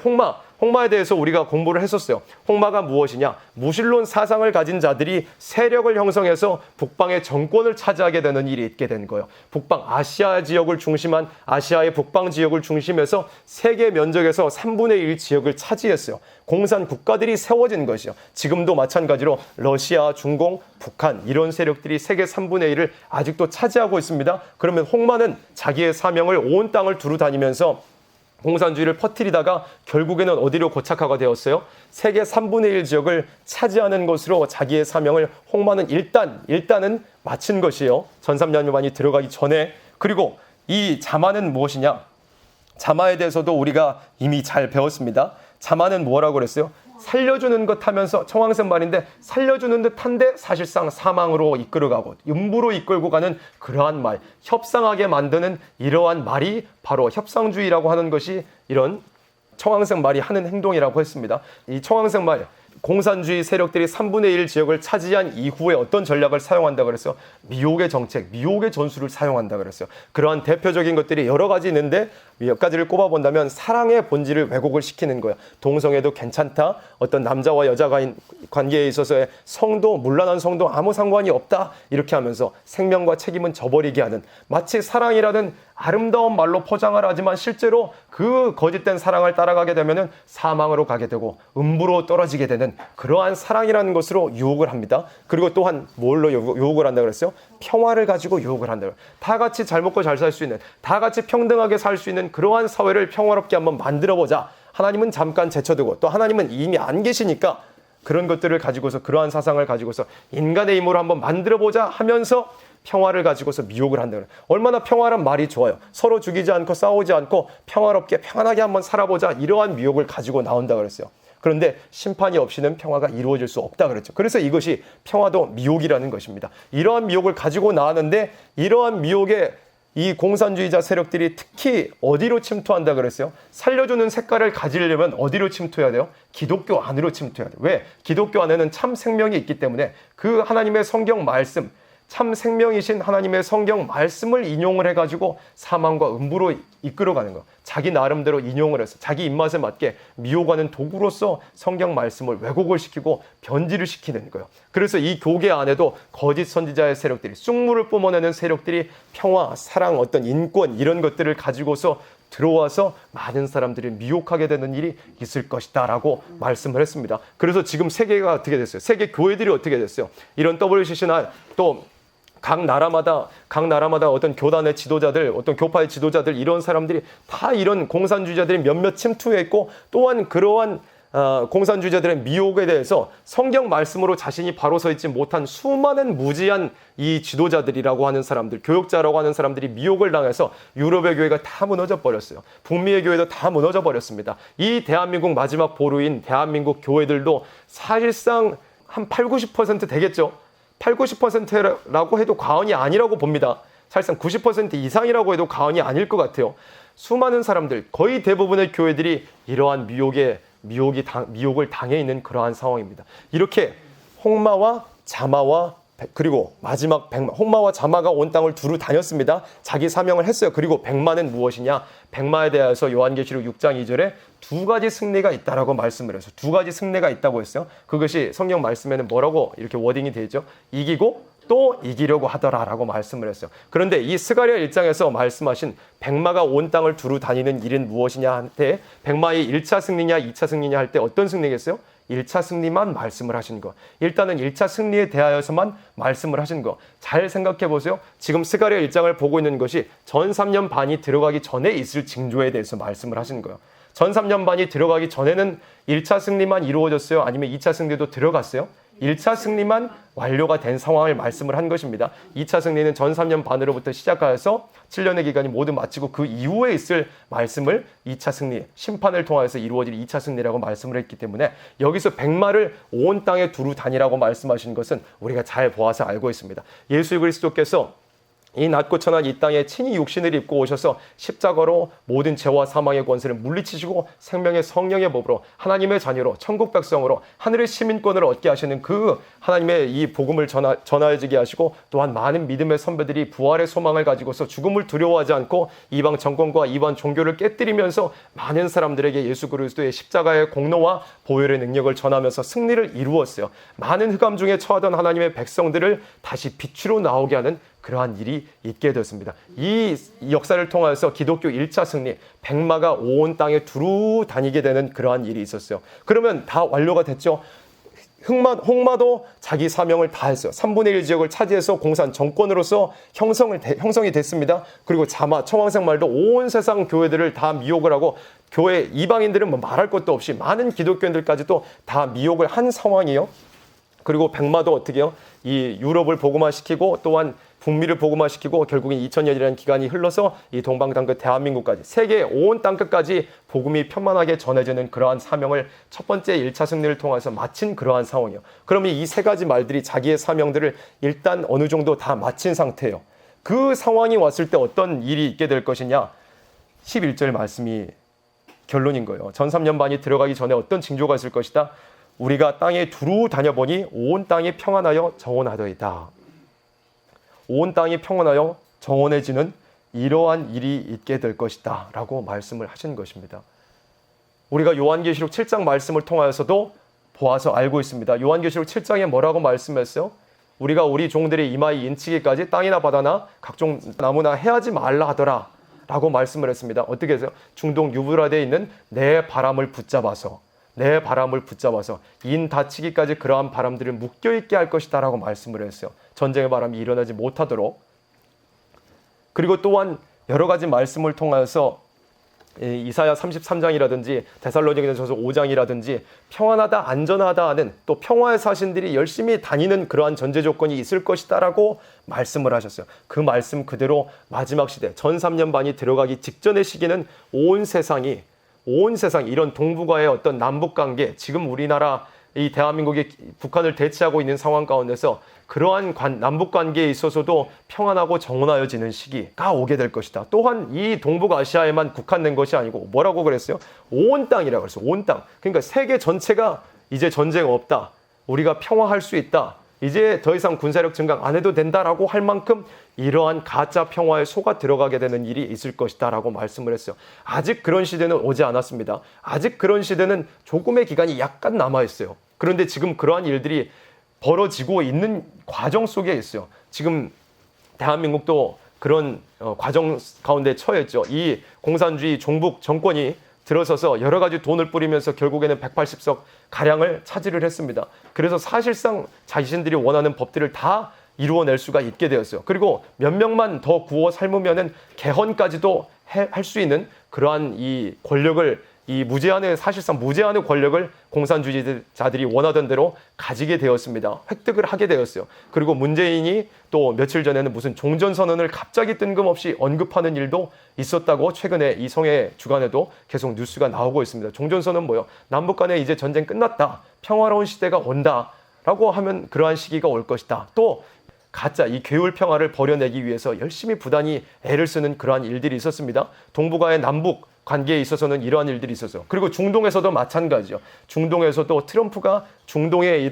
S1: 홍마에 대해서 우리가 공부를 했었어요. 홍마가 무엇이냐? 무신론 사상을 가진 자들이 세력을 형성해서 북방의 정권을 차지하게 되는 일이 있게 된 거예요. 북방 아시아 지역을 중심한 아시아의 북방 지역을 중심해서 세계 면적에서 3분의 1 지역을 차지했어요. 공산 국가들이 세워진 것이요. 지금도 마찬가지로 러시아, 중공, 북한 이런 세력들이 세계 3분의 1을 아직도 차지하고 있습니다. 그러면 홍마는 자기의 사명을 온 땅을 두루 다니면서 공산주의를 퍼뜨리다가 결국에는 어디로 고착화가 되었어요? 세계 3분의 1 지역을 차지하는 것으로 자기의 사명을 홍마는 일단은 마친 것이에요. 전 3년 만이 들어가기 전에. 그리고 이 자마는 무엇이냐? 자마에 대해서도 우리가 이미 잘 배웠습니다. 자마는 뭐라고 그랬어요? 살려주는 것 하면서, 청황색 말인데 살려주는 듯한데 사실상 사망으로 이끌어가고 음부로 이끌고 가는 그러한 말, 협상하게 만드는 이러한 말이 바로 협상주의라고 하는 것이 이런 청황색 말이 하는 행동이라고 했습니다. 이 청황색 말, 공산주의 세력들이 3분의 1 지역을 차지한 이후에 어떤 전략을 사용한다 그랬어요? 미혹의 정책, 미혹의 전술을 사용한다 그랬어요. 그러한 대표적인 것들이 여러 가지 있는데 몇 가지를 꼽아본다면 사랑의 본질을 왜곡을 시키는 거야. 동성애도 괜찮다. 어떤 남자와 여자 관계에 있어서의 성도, 문란한 성도 아무 상관이 없다. 이렇게 하면서 생명과 책임은 저버리게 하는, 마치 사랑이라는 아름다운 말로 포장을 하지만 실제로 그 거짓된 사랑을 따라가게 되면은 사망으로 가게 되고 음부로 떨어지게 되는 그러한 사랑이라는 것으로 유혹을 합니다. 그리고 또한 뭘로 유혹을 한다 그랬어요? 평화를 가지고 유혹을 한다. 다 같이 잘 먹고 잘 살 수 있는, 다 같이 평등하게 살 수 있는 그러한 사회를 평화롭게 한번 만들어보자. 하나님은 잠깐 제쳐두고 또 하나님은 이미 안 계시니까 그런 것들을 가지고서, 그러한 사상을 가지고서 인간의 힘으로 한번 만들어보자 하면서 평화를 가지고서 미혹을 한다는, 얼마나 평화란 말이 좋아요. 서로 죽이지 않고 싸우지 않고 평화롭게 편안하게 한번 살아보자, 이러한 미혹을 가지고 나온다 그랬어요. 그런데 심판이 없이는 평화가 이루어질 수 없다 그랬죠. 그래서 이것이 평화도 미혹이라는 것입니다. 이러한 미혹을 가지고 나왔는데, 이러한 미혹에 이 공산주의자 세력들이 특히 어디로 침투한다 그랬어요? 살려주는 색깔을 가지려면 어디로 침투해야 돼요? 기독교 안으로 침투해야 돼요. 왜? 기독교 안에는 참 생명이 있기 때문에 그 하나님의 성경 말씀, 참 생명이신 하나님의 성경 말씀을 인용을 해가지고 사망과 음부로 이끌어가는 거. 자기 나름대로 인용을 해서 자기 입맛에 맞게 미혹하는 도구로서 성경 말씀을 왜곡을 시키고 변질을 시키는 거예요. 그래서 이 교계 안에도 거짓 선지자의 세력들이, 쑥물을 뿜어내는 세력들이 평화, 사랑, 어떤 인권 이런 것들을 가지고서 들어와서 많은 사람들이 미혹하게 되는 일이 있을 것이다 라고 말씀을 했습니다. 그래서 지금 세계가 어떻게 됐어요? 세계 교회들이 어떻게 됐어요? 이런 WCC나 또 각 나라마다 어떤 교단의 지도자들, 어떤 교파의 지도자들, 이런 사람들이 다 이런 공산주의자들이 몇몇 침투해 있고, 또한 그러한 공산주의자들의 미혹에 대해서 성경 말씀으로 자신이 바로 서 있지 못한 수많은 무지한 이 지도자들이라고 하는 사람들, 교육자라고 하는 사람들이 미혹을 당해서 유럽의 교회가 다 무너져 버렸어요. 북미의 교회도 다 무너져 버렸습니다. 이 대한민국 마지막 보루인 대한민국 교회들도 사실상 한 8, 90% 되겠죠. 8, 90%라고 해도 과언이 아니라고 봅니다. 사실상 90% 이상이라고 해도 과언이 아닐 것 같아요. 수많은 사람들, 거의 대부분의 교회들이 이러한 미혹을 당해 있는 그러한 상황입니다. 이렇게 홍마와 자마와 그리고 마지막 백마, 홍마와 자마가 온 땅을 두루 다녔습니다. 자기 사명을 했어요. 그리고 백마는 무엇이냐? 백마에 대해서 요한계시록 6장 2절에 두 가지 승리가 있다라고 말씀을 해서 두 가지 승리가 있다고 했어요. 그것이 성경 말씀에는 뭐라고 이렇게 워딩이 되어 있죠? 이기고 또 이기려고 하더라라고 말씀을 했어요. 그런데 이 스가랴 1장에서 말씀하신 백마가 온 땅을 두루 다니는 일은 무엇이냐 할 때, 백마의 1차 승리냐 2차 승리냐 할 때 어떤 승리겠어요? 1차 승리만 말씀을 하신 거. 일단은 1차 승리에 대하여서만 말씀을 하신 거. 잘 생각해 보세요. 지금 스가랴 1장을 보고 있는 것이 전 3년 반이 들어가기 전에 있을 징조에 대해서 말씀을 하신 거예요. 전 3년 반이 들어가기 전에는 1차 승리만 이루어졌어요? 아니면 2차 승리도 들어갔어요? 1차 승리만 완료가 된 상황을 말씀을 한 것입니다. 2차 승리는 전 3년 반으로부터 시작하여서 7년의 기간이 모두 마치고 그 이후에 있을 말씀을 2차 승리, 심판을 통해서 이루어질 2차 승리라고 말씀을 했기 때문에 여기서 백마를 온 땅에 두루 다니라고 말씀하신 것은 우리가 잘 보아서 알고 있습니다. 예수 그리스도께서 이 낮고 천한 이 땅에 친히 육신을 입고 오셔서 십자가로 모든 죄와 사망의 권세를 물리치시고 생명의 성령의 법으로 하나님의 자녀로 천국 백성으로 하늘의 시민권을 얻게 하시는 그 하나님의 이 복음을 전하여지게 하시고, 또한 많은 믿음의 선배들이 부활의 소망을 가지고서 죽음을 두려워하지 않고 이방 정권과 이방 종교를 깨뜨리면서 많은 사람들에게 예수 그리스도의 십자가의 공로와 보혈의 능력을 전하면서 승리를 이루었어요. 많은 흑암 중에 처하던 하나님의 백성들을 다시 빛으로 나오게 하는 그러한 일이 있게 되었습니다. 이 역사를 통해서 기독교 1차 승리, 백마가 온 땅에 두루 다니게 되는 그러한 일이 있었어요. 그러면 다 완료가 됐죠. 홍마도 자기 사명을 다 했어요. 3분의 1 지역을 차지해서 공산 정권으로서 형성이 됐습니다. 그리고 자마, 청황색말도 온 세상 교회들을 다 미혹을 하고, 교회 이방인들은 뭐 말할 것도 없이 많은 기독교인들까지도 다 미혹을 한 상황이에요. 그리고 백마도 어떻게 해요? 이 유럽을 복음화시키고 또한 북미를 복음화시키고 결국엔 2000년이라는 기간이 흘러서 이 동방 땅끝 대한민국까지, 세계 온 땅끝까지 복음이 편만하게 전해지는 그러한 사명을 첫 번째 1차 승리를 통해서 마친 그러한 상황이에요. 그러면 이 세 가지 말들이 자기의 사명들을 일단 어느 정도 다 마친 상태예요. 그 상황이 왔을 때 어떤 일이 있게 될 것이냐? 11절 말씀이 결론인 거예요. 전 3년 반이 들어가기 전에 어떤 징조가 있을 것이다? 우리가 땅에 두루 다녀보니 온 땅이 평안하여 정원하더이다. 온 땅이 평안하여 정원해지는 이러한 일이 있게 될 것이다 라고 말씀을 하신 것입니다. 우리가 요한계시록 7장 말씀을 통하여서도 보아서 알고 있습니다. 요한계시록 7장에 뭐라고 말씀했어요? 우리가 우리 종들의 이마에 인치기까지 땅이나 바다나 각종 나무나 해하지 말라 하더라 라고 말씀을 했습니다. 어떻게 해서요? 중동 유브라데에 있는 내 바람을 붙잡아서 인 다치기까지 그러한 바람들을 묶여있게 할 것이다 라고 말씀을 했어요. 전쟁의 바람이 일어나지 못하도록. 그리고 또한 여러 가지 말씀을 통해서 이사야 33장이라든지 데살로니가전서 5장이라든지 평안하다 안전하다 하는, 또 평화의 사신들이 열심히 다니는 그러한 전제 조건이 있을 것이다 라고 말씀을 하셨어요. 그 말씀 그대로 마지막 시대 전 3년 반이 들어가기 직전의 시기는 온 세상이 이런 동북아의 어떤 남북관계, 지금 우리나라 이 대한민국이 북한을 대치하고 있는 상황 가운데서 그러한 남북관계에 있어서도 평안하고 정원하여지는 시기가 오게 될 것이다. 또한 이 동북아시아에만 국한된 것이 아니고 뭐라고 그랬어요? 온 땅이라고 그랬어요. 온 땅. 그러니까 세계 전체가 이제 전쟁 없다. 우리가 평화할 수 있다. 이제 더 이상 군사력 증강 안 해도 된다라고 할 만큼 이러한 가짜 평화에 속아 들어가게 되는 일이 있을 것이다 라고 말씀을 했어요. 아직 그런 시대는 오지 않았습니다. 아직 그런 시대는 조금의 기간이 약간 남아있어요. 그런데 지금 그러한 일들이 벌어지고 있는 과정 속에 있어요. 지금 대한민국도 그런 과정 가운데 처했죠. 이 공산주의 종북 정권이 들어서서 여러 가지 돈을 뿌리면서 결국에는 180석 가량을 차지를 했습니다. 그래서 사실상 자신들이 원하는 법들을 다 이루어낼 수가 있게 되었어요. 그리고 몇 명만 더 구워 삶으면은 개헌까지도 할 수 있는 그러한 이 권력을, 이 사실상 무제한의 권력을 공산주의자들이 원하던 대로 가지게 되었습니다. 획득을 하게 되었어요. 그리고 문재인이 또 며칠 전에는 무슨 종전선언을 갑자기 뜬금없이 언급하는 일도 있었다고 최근에 이 성의 주간에도 계속 뉴스가 나오고 있습니다. 종전선언은 뭐예요? 남북 간에 이제 전쟁 끝났다. 평화로운 시대가 온다. 라고 하면 그러한 시기가 올 것이다. 또 가짜 이 괴울 평화를 버려내기 위해서 열심히 부단히 애를 쓰는 그러한 일들이 있었습니다. 동북아의 남북 관계에 있어서는 이러한 일들이 있었어요. 그리고 중동에서도 마찬가지죠. 중동에서도 트럼프가 중동의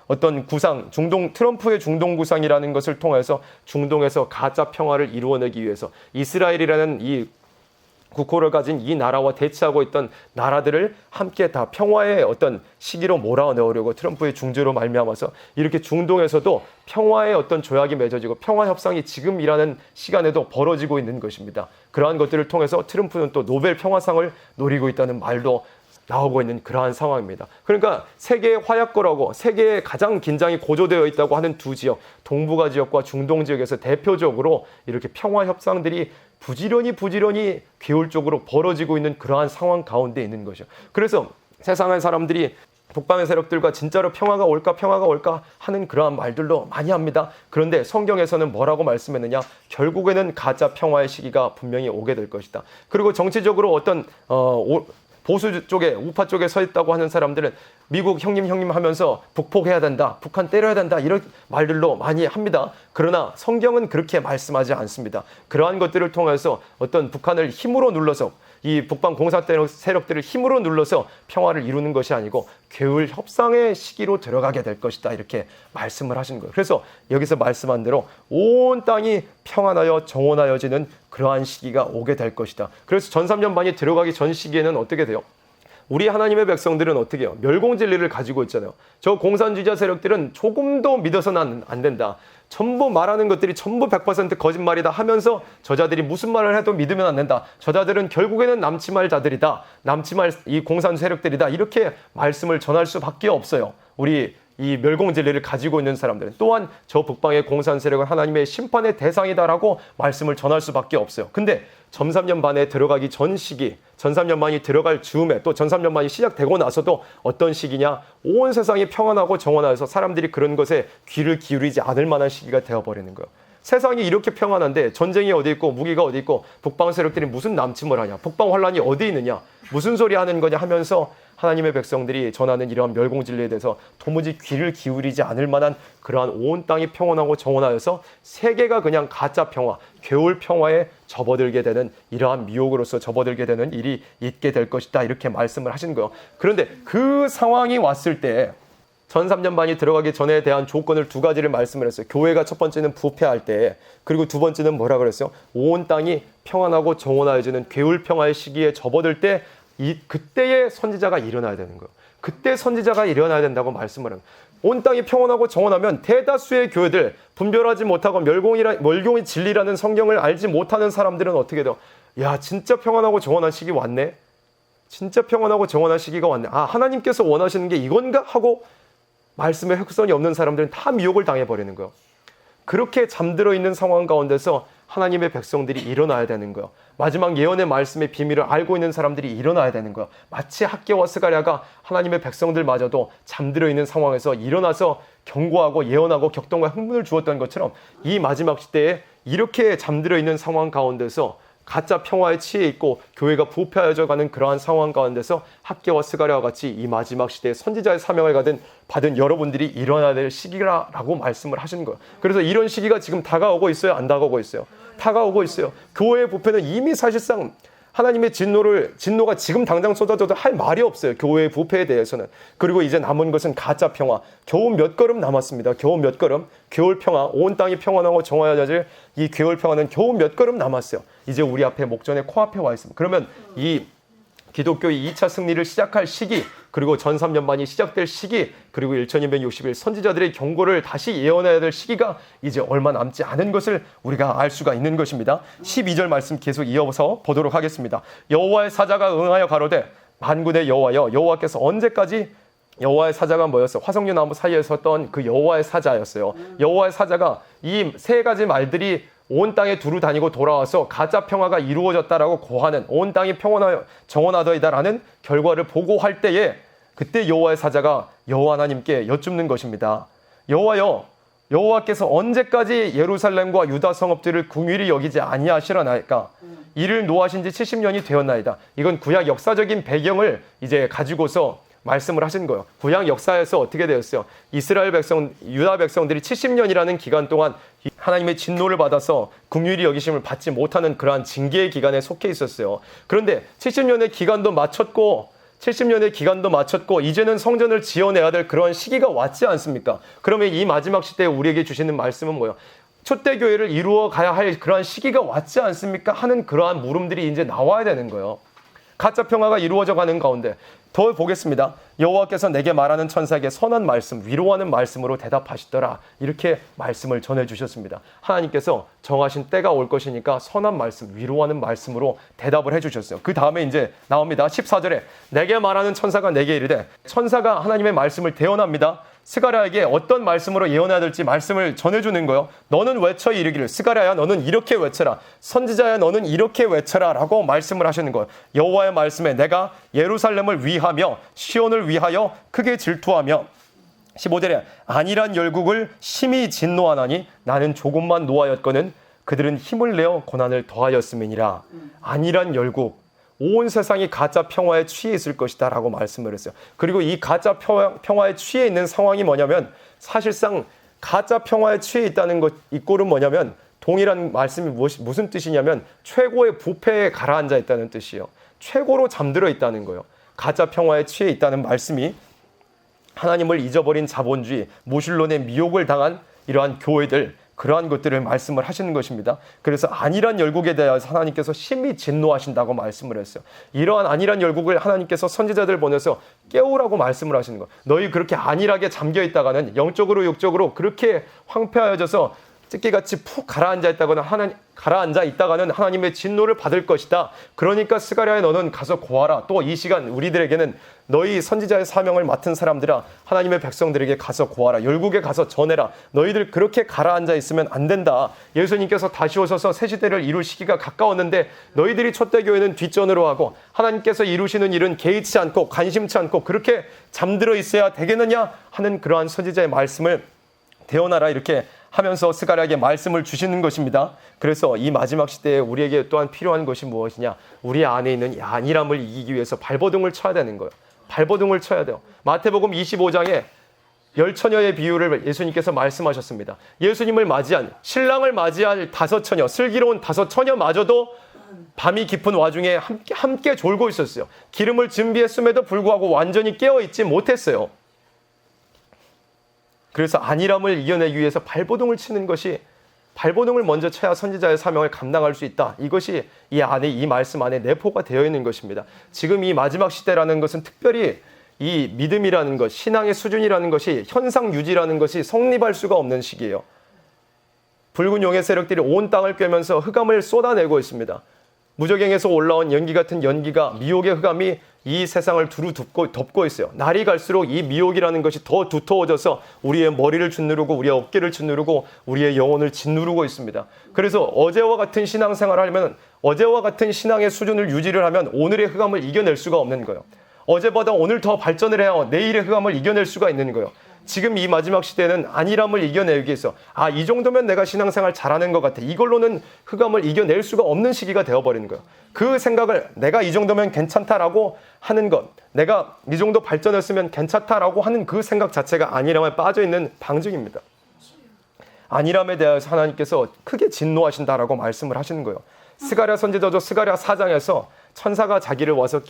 S1: 어떤 구상, 트럼프의 중동 구상이라는 것을 통해서 중동에서 가짜 평화를 이루어내기 위해서 이스라엘이라는 이 국호를 가진 이 나라와 대치하고 있던 나라들을 함께 다 평화의 어떤 시기로 몰아넣으려고 트럼프의 중재로 말미암아서 이렇게 중동에서도 평화의 어떤 조약이 맺어지고 평화 협상이 지금이라는 시간에도 벌어지고 있는 것입니다. 그러한 것들을 통해서 트럼프는 또 노벨 평화상을 노리고 있다는 말도 나오고 있는 그러한 상황입니다. 그러니까 세계의 화약고라고, 세계에 가장 긴장이 고조되어 있다고 하는 두 지역, 동북아 지역과 중동 지역에서 대표적으로 이렇게 평화 협상들이 부지런히 괴울 쪽으로 벌어지고 있는 그러한 상황 가운데 있는 것이죠. 그래서 세상의 사람들이 북방의 세력들과 진짜로 평화가 올까 하는 그러한 말들도 많이 합니다. 그런데 성경에서는 뭐라고 말씀했느냐? 결국에는 가짜 평화의 시기가 분명히 오게 될 것이다. 그리고 정치적으로 어떤 보수 쪽에, 우파 쪽에 서 있다고 하는 사람들은 미국 형님 하면서 북폭해야 된다, 북한 때려야 된다, 이런 말들로 많이 합니다. 그러나 성경은 그렇게 말씀하지 않습니다. 그러한 것들을 통해서 어떤 북한을 힘으로 눌러서, 이 북방 공산 세력들을 힘으로 눌러서 평화를 이루는 것이 아니고 괴울 협상의 시기로 들어가게 될 것이다, 이렇게 말씀을 하신 거예요. 그래서 여기서 말씀한 대로 온 땅이 평안하여 정원하여지는 그러한 시기가 오게 될 것이다. 그래서 전삼년반이 들어가기 전 시기에는 어떻게 돼요? 우리 하나님의 백성들은 어떻게 해요? 멸공진리를 가지고 있잖아요. 저 공산주의자 세력들은 조금도 믿어서는 안 된다. 전부 말하는 것들이 전부 100% 거짓말이다 하면서 저자들이 무슨 말을 해도 믿으면 안 된다. 저자들은 결국에는 남치말 자들이다. 남치말 이 공산 세력들이다. 이렇게 말씀을 전할 수밖에 없어요. 우리 이 멸공진리를 가지고 있는 사람들은 또한 저 북방의 공산 세력은 하나님의 심판의 대상이다라고 말씀을 전할 수밖에 없어요. 근데 전삼년반에 들어가기 전 시기, 전삼년반이 들어갈 즈음에 또 전삼년반이 시작되고 나서도 어떤 시기냐? 온 세상이 평안하고 정원하여서 사람들이 그런 것에 귀를 기울이지 않을 만한 시기가 되어버리는 거예요. 세상이 이렇게 평안한데 전쟁이 어디 있고 무기가 어디 있고 북방 세력들이 무슨 남침을 하냐? 북방 환란이 어디 있느냐? 무슨 소리 하는 거냐 하면서 하나님의 백성들이 전하는 이러한 멸공진리에 대해서 도무지 귀를 기울이지 않을 만한 그러한 온 땅이 평온하고 정원하여서 세계가 그냥 가짜 평화, 괴울 평화에 접어들게 되는 이러한 미혹으로서 접어들게 되는 일이 있게 될 것이다, 이렇게 말씀을 하신 거예요. 그런데 그 상황이 왔을 때 전삼년반이 들어가기 전에 대한 조건을 두 가지를 말씀을 했어요. 교회가 첫 번째는 부패할 때, 그리고 두 번째는 뭐라 그랬어요? 온 땅이 평안하고 정원하여지는 괴울 평화의 시기에 접어들 때 그때의 선지자가 일어나야 되는 거예요. 그때 선지자가 일어나야 된다고 말씀을 합니다. 온 땅이 평온하고 정원하면 대다수의 교회들, 분별하지 못하고 멸공의 진리라는 성경을 알지 못하는 사람들은 어떻게 돼요? 야, 진짜 평안하고 정원한 시기 왔네? 진짜 평안하고 정원한 시기가 왔네. 아, 하나님께서 원하시는 게 이건가? 하고 말씀에 획선이 없는 사람들은 다 미혹을 당해버리는 거예요. 그렇게 잠들어 있는 상황 가운데서 하나님의 백성들이 일어나야 되는 거예요. 마지막 예언의 말씀의 비밀을 알고 있는 사람들이 일어나야 되는 거예요. 마치 학개와 스가랴가 하나님의 백성들마저도 잠들어 있는 상황에서 일어나서 경고하고 예언하고 격동과 흥분을 주었던 것처럼 이 마지막 시대에 이렇게 잠들어 있는 상황 가운데서 가짜 평화에 취해 있고 교회가 부패하여져 가는 그러한 상황 가운데서 학개와 스가랴와 같이 이 마지막 시대에 선지자의 사명을 받은 여러분들이 일어나야 될 시기라고 말씀을 하시는 거예요. 그래서 이런 시기가 지금 다가오고 있어요? 안 다가오고 있어요? 다가오고 있어요. 교회의 부패는 이미 사실상 하나님의 진노가 지금 당장 쏟아져도 할 말이 없어요. 교회의 부패에 대해서는. 그리고 이제 남은 것은 가짜 평화. 겨우 몇 걸음 남았습니다. 겨우 몇 걸음. 괴울 평화, 온 땅이 평안하고 정화여질 이 괴울 평화는 겨우 몇 걸음 남았어요. 이제 우리 앞에 목전에 코앞에 와 있습니다. 그러면 이 기독교의 2차 승리를 시작할 시기, 그리고 전삼년반이 시작될 시기, 그리고 1260일 선지자들의 경고를 다시 예언해야 될 시기가 이제 얼마 남지 않은 것을 우리가 알 수가 있는 것입니다. 12절 말씀 계속 이어서 보도록 하겠습니다. 여호와의 사자가 응하여 가로되 만군의 여호와여, 여호와께서 언제까지 여호와의 사자가 뭐였어요? 화석류 나무 사이에 섰던 그 여호와의 사자였어요. 여호와의 사자가 이 세 가지 말들이 온 땅에 두루 다니고 돌아와서 가짜 평화가 이루어졌다라고 고하는, 온 땅이 정원하더이다라는 결과를 보고할 때에 그때 여호와의 사자가 여호와 하나님께 여쭙는 것입니다. 여호와여, 여호와께서 언제까지 예루살렘과 유다 성읍들을 긍휼히 여기지 아니하시려나이까? 이를 노하신 지 70년이 되었나이다. 이건 구약 역사적인 배경을 이제 가지고서 말씀을 하신 거예요. 구약 역사에서 어떻게 되었어요? 이스라엘 백성, 유다 백성들이 70년이라는 기간 동안 하나님의 진노를 받아서 긍휼히 여기심을 받지 못하는 그러한 징계의 기간에 속해 있었어요. 그런데 70년의 기간도 마쳤고 이제는 성전을 지어내야 될 그런 시기가 왔지 않습니까? 그러면 이 마지막 시대에 우리에게 주시는 말씀은 뭐예요? 초대교회를 이루어 가야 할 그러한 시기가 왔지 않습니까? 하는 그러한 물음들이 이제 나와야 되는 거예요. 가짜 평화가 이루어져 가는 가운데 더 보겠습니다. 여호와께서 내게 말하는 천사에게 선한 말씀, 위로하는 말씀으로 대답하시더라. 이렇게 말씀을 전해주셨습니다. 하나님께서 정하신 때가 올 것이니까 선한 말씀, 위로하는 말씀으로 대답을 해주셨어요. 그 다음에 이제 나옵니다. 14절에 내게 말하는 천사가 내게 이르되, 천사가 하나님의 말씀을 대언합니다. 스가랴에게 어떤 말씀으로 예언해야 될지 말씀을 전해주는 거예요. 너는 외쳐 이르기를, 스가랴야 너는 이렇게 외쳐라, 선지자야 너는 이렇게 외쳐라 라고 말씀을 하시는 거예요. 여호와의 말씀에 내가 예루살렘을 위하며 시온을 위하여 크게 질투하며 15절에 안일한 열국을 심히 진노하나니 나는 조금만 노하였거늘 그들은 힘을 내어 고난을 더하였음이니라. 안일한 열국, 온 세상이 가짜 평화에 취해 있을 것이다 라고 말씀을 했어요. 그리고 이 가짜 평화에 취해 있는 상황이 뭐냐면, 사실상 가짜 평화에 취해 있다는 것, 이 꼴은 뭐냐면, 동일한 말씀이 무슨 뜻이냐면 최고의 부패에 가라앉아 있다는 뜻이에요. 최고로 잠들어 있다는 거예요. 가짜 평화에 취해 있다는 말씀이 하나님을 잊어버린 자본주의, 무신론의 미혹을 당한 이러한 교회들, 그러한 것들을 말씀을 하시는 것입니다. 그래서 안일한 열국에 대해서 하나님께서 심히 진노하신다고 말씀을 했어요. 이러한 안일한 열국을 하나님께서 선지자들 보내서 깨우라고 말씀을 하시는 거예요. 너희 그렇게 안일하게 잠겨 있다가는 영적으로 육적으로 그렇게 황폐하여져서 찢기같이 푹 가라앉아 있다가는 하나님의 진노를 받을 것이다. 그러니까 스가랴에 너는 가서 고하라. 또 이 시간 우리들에게는 너희 선지자의 사명을 맡은 사람들아, 하나님의 백성들에게 가서 고하라. 열국에 가서 전해라. 너희들 그렇게 가라앉아 있으면 안 된다. 예수님께서 다시 오셔서 새 시대를 이룰 시기가 가까웠는데 너희들이 첫대교회는 뒷전으로 하고 하나님께서 이루시는 일은 개의치 않고 관심치 않고 그렇게 잠들어 있어야 되겠느냐 하는 그러한 선지자의 말씀을 대언하라. 이렇게 하면서 스가랴에게 말씀을 주시는 것입니다. 그래서 이 마지막 시대에 우리에게 또한 필요한 것이 무엇이냐? 우리 안에 있는 이 안일함을 이기기 위해서 발버둥을 쳐야 되는 거예요. 발버둥을 쳐야 돼요. 마태복음 25장에 열처녀의 비유를 예수님께서 말씀하셨습니다. 예수님을 맞이한, 신랑을 맞이할 5처녀, 슬기로운 5처녀마저도 밤이 깊은 와중에 함께 졸고 있었어요. 기름을 준비했음에도 불구하고 완전히 깨어있지 못했어요. 그래서 안일함을 이겨내기 위해서 발버둥을 치는 것이, 발버둥을 먼저 쳐야 선지자의 사명을 감당할 수 있다. 이것이 이 안에, 이 말씀 안에 내포가 되어 있는 것입니다. 지금 이 마지막 시대라는 것은 특별히 이 믿음이라는 것, 신앙의 수준이라는 것이, 현상 유지라는 것이 성립할 수가 없는 시기예요. 붉은 용의 세력들이 온 땅을 꿰면서 흑암을 쏟아내고 있습니다. 무적행에서 올라온 연기 같은 연기가, 미혹의 흑암이 이 세상을 두루 덮고 있어요. 날이 갈수록 이 미혹이라는 것이 더 두터워져서 우리의 머리를 짓누르고 우리의 어깨를 짓누르고 우리의 영혼을 짓누르고 있습니다. 그래서 어제와 같은 신앙생활을 하려면, 어제와 같은 신앙의 수준을 유지를 하면 오늘의 흑암을 이겨낼 수가 없는 거예요. 어제보다 오늘 더 발전을 해야 내일의 흑암을 이겨낼 수가 있는 거예요. 지금 이 마지막 시대는 안일함을 이겨내기 위해서, 이 정도면 내가 신앙생활 잘하는 것 같아, 이걸로는 흑암을 이겨낼 수가 없는 시기가 되어버리는 거예요. 그 생각을, 내가 이 정도면 괜찮다라고 하는 것, 내가 이 정도 발전했으면 괜찮다라고 하는 그 생각 자체가 안일함에 빠져있는 방증입니다. 안일함에 대해서 하나님께서 크게 진노하신다라고 말씀을 하시는 거예요. 스가랴 선지자죠. 스가랴 4장에서 천사가 자기를 와서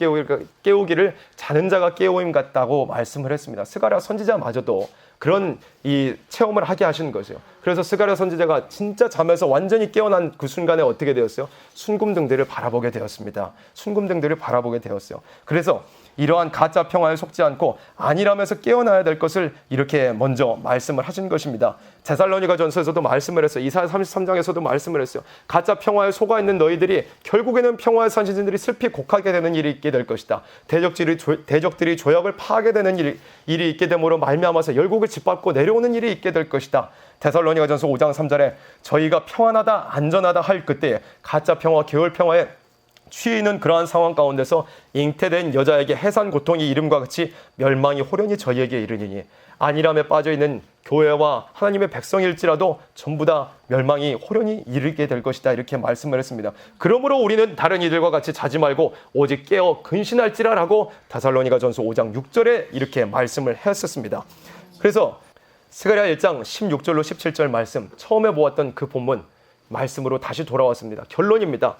S1: 깨우기를 자는 자가 깨우임 같다고 말씀을 했습니다. 스가랴 선지자마저도 그런 이 체험을 하게 하신 것이에요. 그래서 스가랴 선지자가 진짜 잠에서 완전히 깨어난 그 순간에 어떻게 되었어요? 순금등들을 바라보게 되었습니다. 순금등들을 바라보게 되었어요. 그래서 이러한 가짜 평화에 속지 않고 안일함에서 깨어나야 될 것을 이렇게 먼저 말씀을 하신 것입니다. 데살로니가전서에서도 말씀을 했어요. 이사야 33장에서도 말씀을 했어요. 가짜 평화에 속아 있는 너희들이 결국에는 평화의 선지자들이 슬피 곡하게 되는 일이 있게 될 것이다. 대적들이 조약을 파괴되는 일이 있게 됨으로 말미암아서 열국을 짓밟고 내려오는 일이 있게 될 것이다. 데살로니가전서 5장 3절에 저희가 평안하다 안전하다 할 그때에 가짜 평화 계열 평화에 취해 있는 그러한 상황 가운데서 잉태된 여자에게 해산 고통이 이름과 같이 멸망이 호련히 저희에게 이르니니 안일함에 빠져있는 교회와 하나님의 백성일지라도 전부 다 멸망이 호련히 이르게 될 것이다. 이렇게 말씀을 했습니다. 그러므로 우리는 다른 이들과 같이 자지 말고 오직 깨어 근신할지라라고 데살로니가전서 5장 6절에 이렇게 말씀을 했었습니다. 그래서 스가랴 1장 16절로 17절 말씀, 처음에 보았던 그 본문 말씀으로 다시 돌아왔습니다. 결론입니다.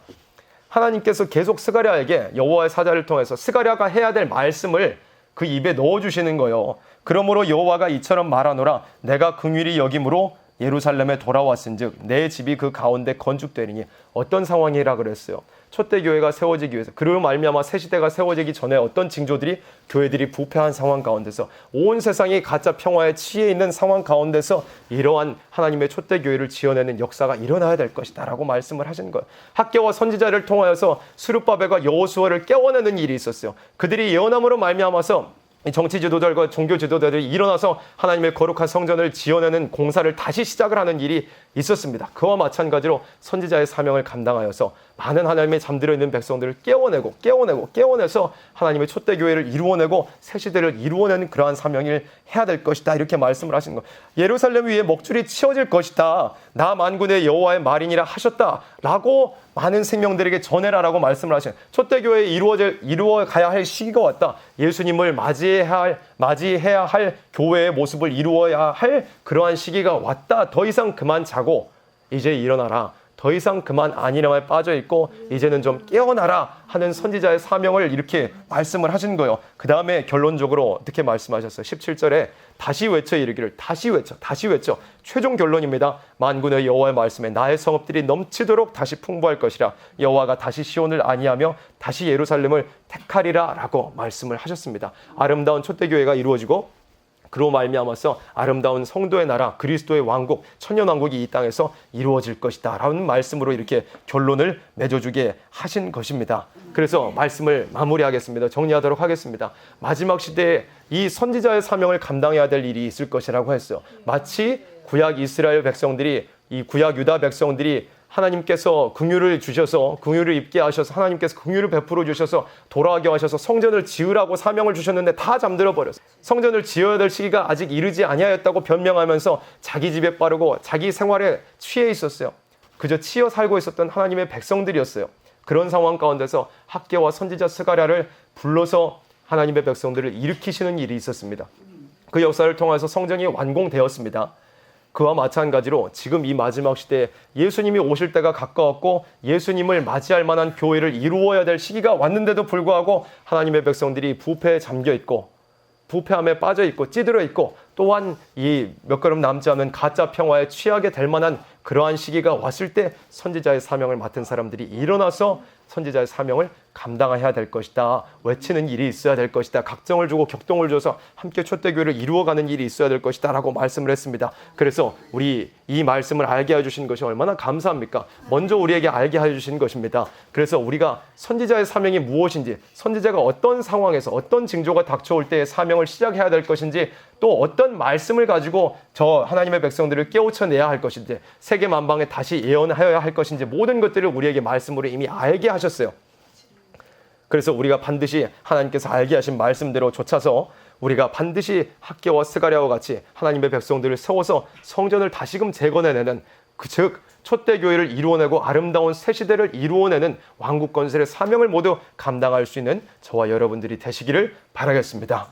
S1: 하나님께서 계속 스가랴에게 여호와의 사자를 통해서 스가랴가 해야 될 말씀을 그 입에 넣어주시는 거예요. 그러므로 여호와가 이처럼 말하노라. 내가 긍휼히 여김으로 예루살렘에 돌아왔은즉 내 집이 그 가운데 건축되리니. 어떤 상황이라 그랬어요? 초대교회가 세워지기 위해서, 그로 말미암아 새시대가 세워지기 전에 어떤 징조들이, 교회들이 부패한 상황 가운데서, 온 세상이 가짜 평화에 취해 있는 상황 가운데서 이러한 하나님의 초대교회를 지어내는 역사가 일어나야 될 것이다 라고 말씀을 하신 거예요. 학개와 선지자를 통하여서 스룹바벨과 여호수아를 깨워내는 일이 있었어요. 그들이 예언함으로 말미암아서 정치 지도자들과 종교 지도자들이 일어나서 하나님의 거룩한 성전을 지어내는 공사를 다시 시작을 하는 일이 있었습니다. 그와 마찬가지로 선지자의 사명을 감당하여서 많은 하나님의 잠들어 있는 백성들을 깨워내서 하나님의 촛대교회를 이루어내고 새시대를 이루어내는 그러한 사명을 해야 될 것이다. 이렇게 말씀을 하시는 거예요. 예루살렘 위에 먹줄이 치어질 것이다. 나 만군의 여호와의 말이니라 하셨다. 라고 많은 생명들에게 전해라라고 말씀을 하시는, 촛대교회에 이루어가야 할 시기가 왔다. 예수님을 맞이해야 할 교회의 모습을 이루어야 할 그러한 시기가 왔다. 더 이상 그만 자고 이제 일어나라. 더 이상 그만 안일함에 빠져있고 이제는 좀 깨어나라 하는 선지자의 사명을 이렇게 말씀을 하신 거예요. 그 다음에 결론적으로 어떻게 말씀하셨어요? 17절에 다시 외쳐 이르기를, 다시 외쳐. 최종 결론입니다. 만군의 여호와의 말씀에 나의 성읍들이 넘치도록 다시 풍부할 것이라. 여호와가 다시 시온을 안위하며 다시 예루살렘을 택하리라 라고 말씀을 하셨습니다. 아름다운 촛대교회가 이루어지고 그로 말미암아서 아름다운 성도의 나라, 그리스도의 왕국, 천년왕국이 이 땅에서 이루어질 것이다 라는 말씀으로 이렇게 결론을 맺어주게 하신 것입니다. 그래서 말씀을 마무리하겠습니다. 정리하도록 하겠습니다. 마지막 시대에 이 선지자의 사명을 감당해야 될 일이 있을 것이라고 했어요. 마치 구약 이스라엘 백성들이, 이 구약 유다 백성들이 하나님께서 긍휼을 주셔서, 긍휼을 입게 하셔서, 하나님께서 긍휼을 베풀어 주셔서 돌아가게 하셔서 성전을 지으라고 사명을 주셨는데 다 잠들어 버렸어요. 성전을 지어야 될 시기가 아직 이르지 아니하였다고 변명하면서 자기 집에 빠르고 자기 생활에 취해 있었어요. 그저 치여 살고 있었던 하나님의 백성들이었어요. 그런 상황 가운데서 학개와 선지자 스가랴를 불러서 하나님의 백성들을 일으키시는 일이 있었습니다. 그 역사를 통해서 성전이 완공되었습니다. 그와 마찬가지로 지금 이 마지막 시대에 예수님이 오실 때가 가까웠고 예수님을 맞이할 만한 교회를 이루어야 될 시기가 왔는데도 불구하고 하나님의 백성들이 부패에 잠겨있고 부패함에 빠져있고 찌들어 있고 또한 이 몇 걸음 남지 않은 가짜 평화에 취하게 될 만한 그러한 시기가 왔을 때 선지자의 사명을 맡은 사람들이 일어나서 선지자의 사명을 감당해야 될 것이다. 외치는 일이 있어야 될 것이다. 각정을 주고 격동을 줘서 함께 촛대교회를 이루어가는 일이 있어야 될 것이다 라고 말씀을 했습니다. 그래서 우리 이 말씀을 알게 해주신 것이 얼마나 감사합니까? 먼저 우리에게 알게 해주신 것입니다. 그래서 우리가 선지자의 사명이 무엇인지, 선지자가 어떤 상황에서 어떤 징조가 닥쳐올 때의 사명을 시작해야 될 것인지, 또 어떤 말씀을 가지고 저 하나님의 백성들을 깨우쳐내야 할 것인지, 세계 만방에 다시 예언하여야 할 것인지, 모든 것들을 우리에게 말씀으로 이미 알게 하셨어요. 그래서 우리가 반드시 하나님께서 알게 하신 말씀대로 좇아서 우리가 반드시 학개와 스가랴와 같이 하나님의 백성들을 세워서 성전을 다시금 재건해내는, 즉 촛대교회를 이루어내고 아름다운 새시대를 이루어내는 왕국 건설의 사명을 모두 감당할 수 있는 저와 여러분들이 되시기를 바라겠습니다.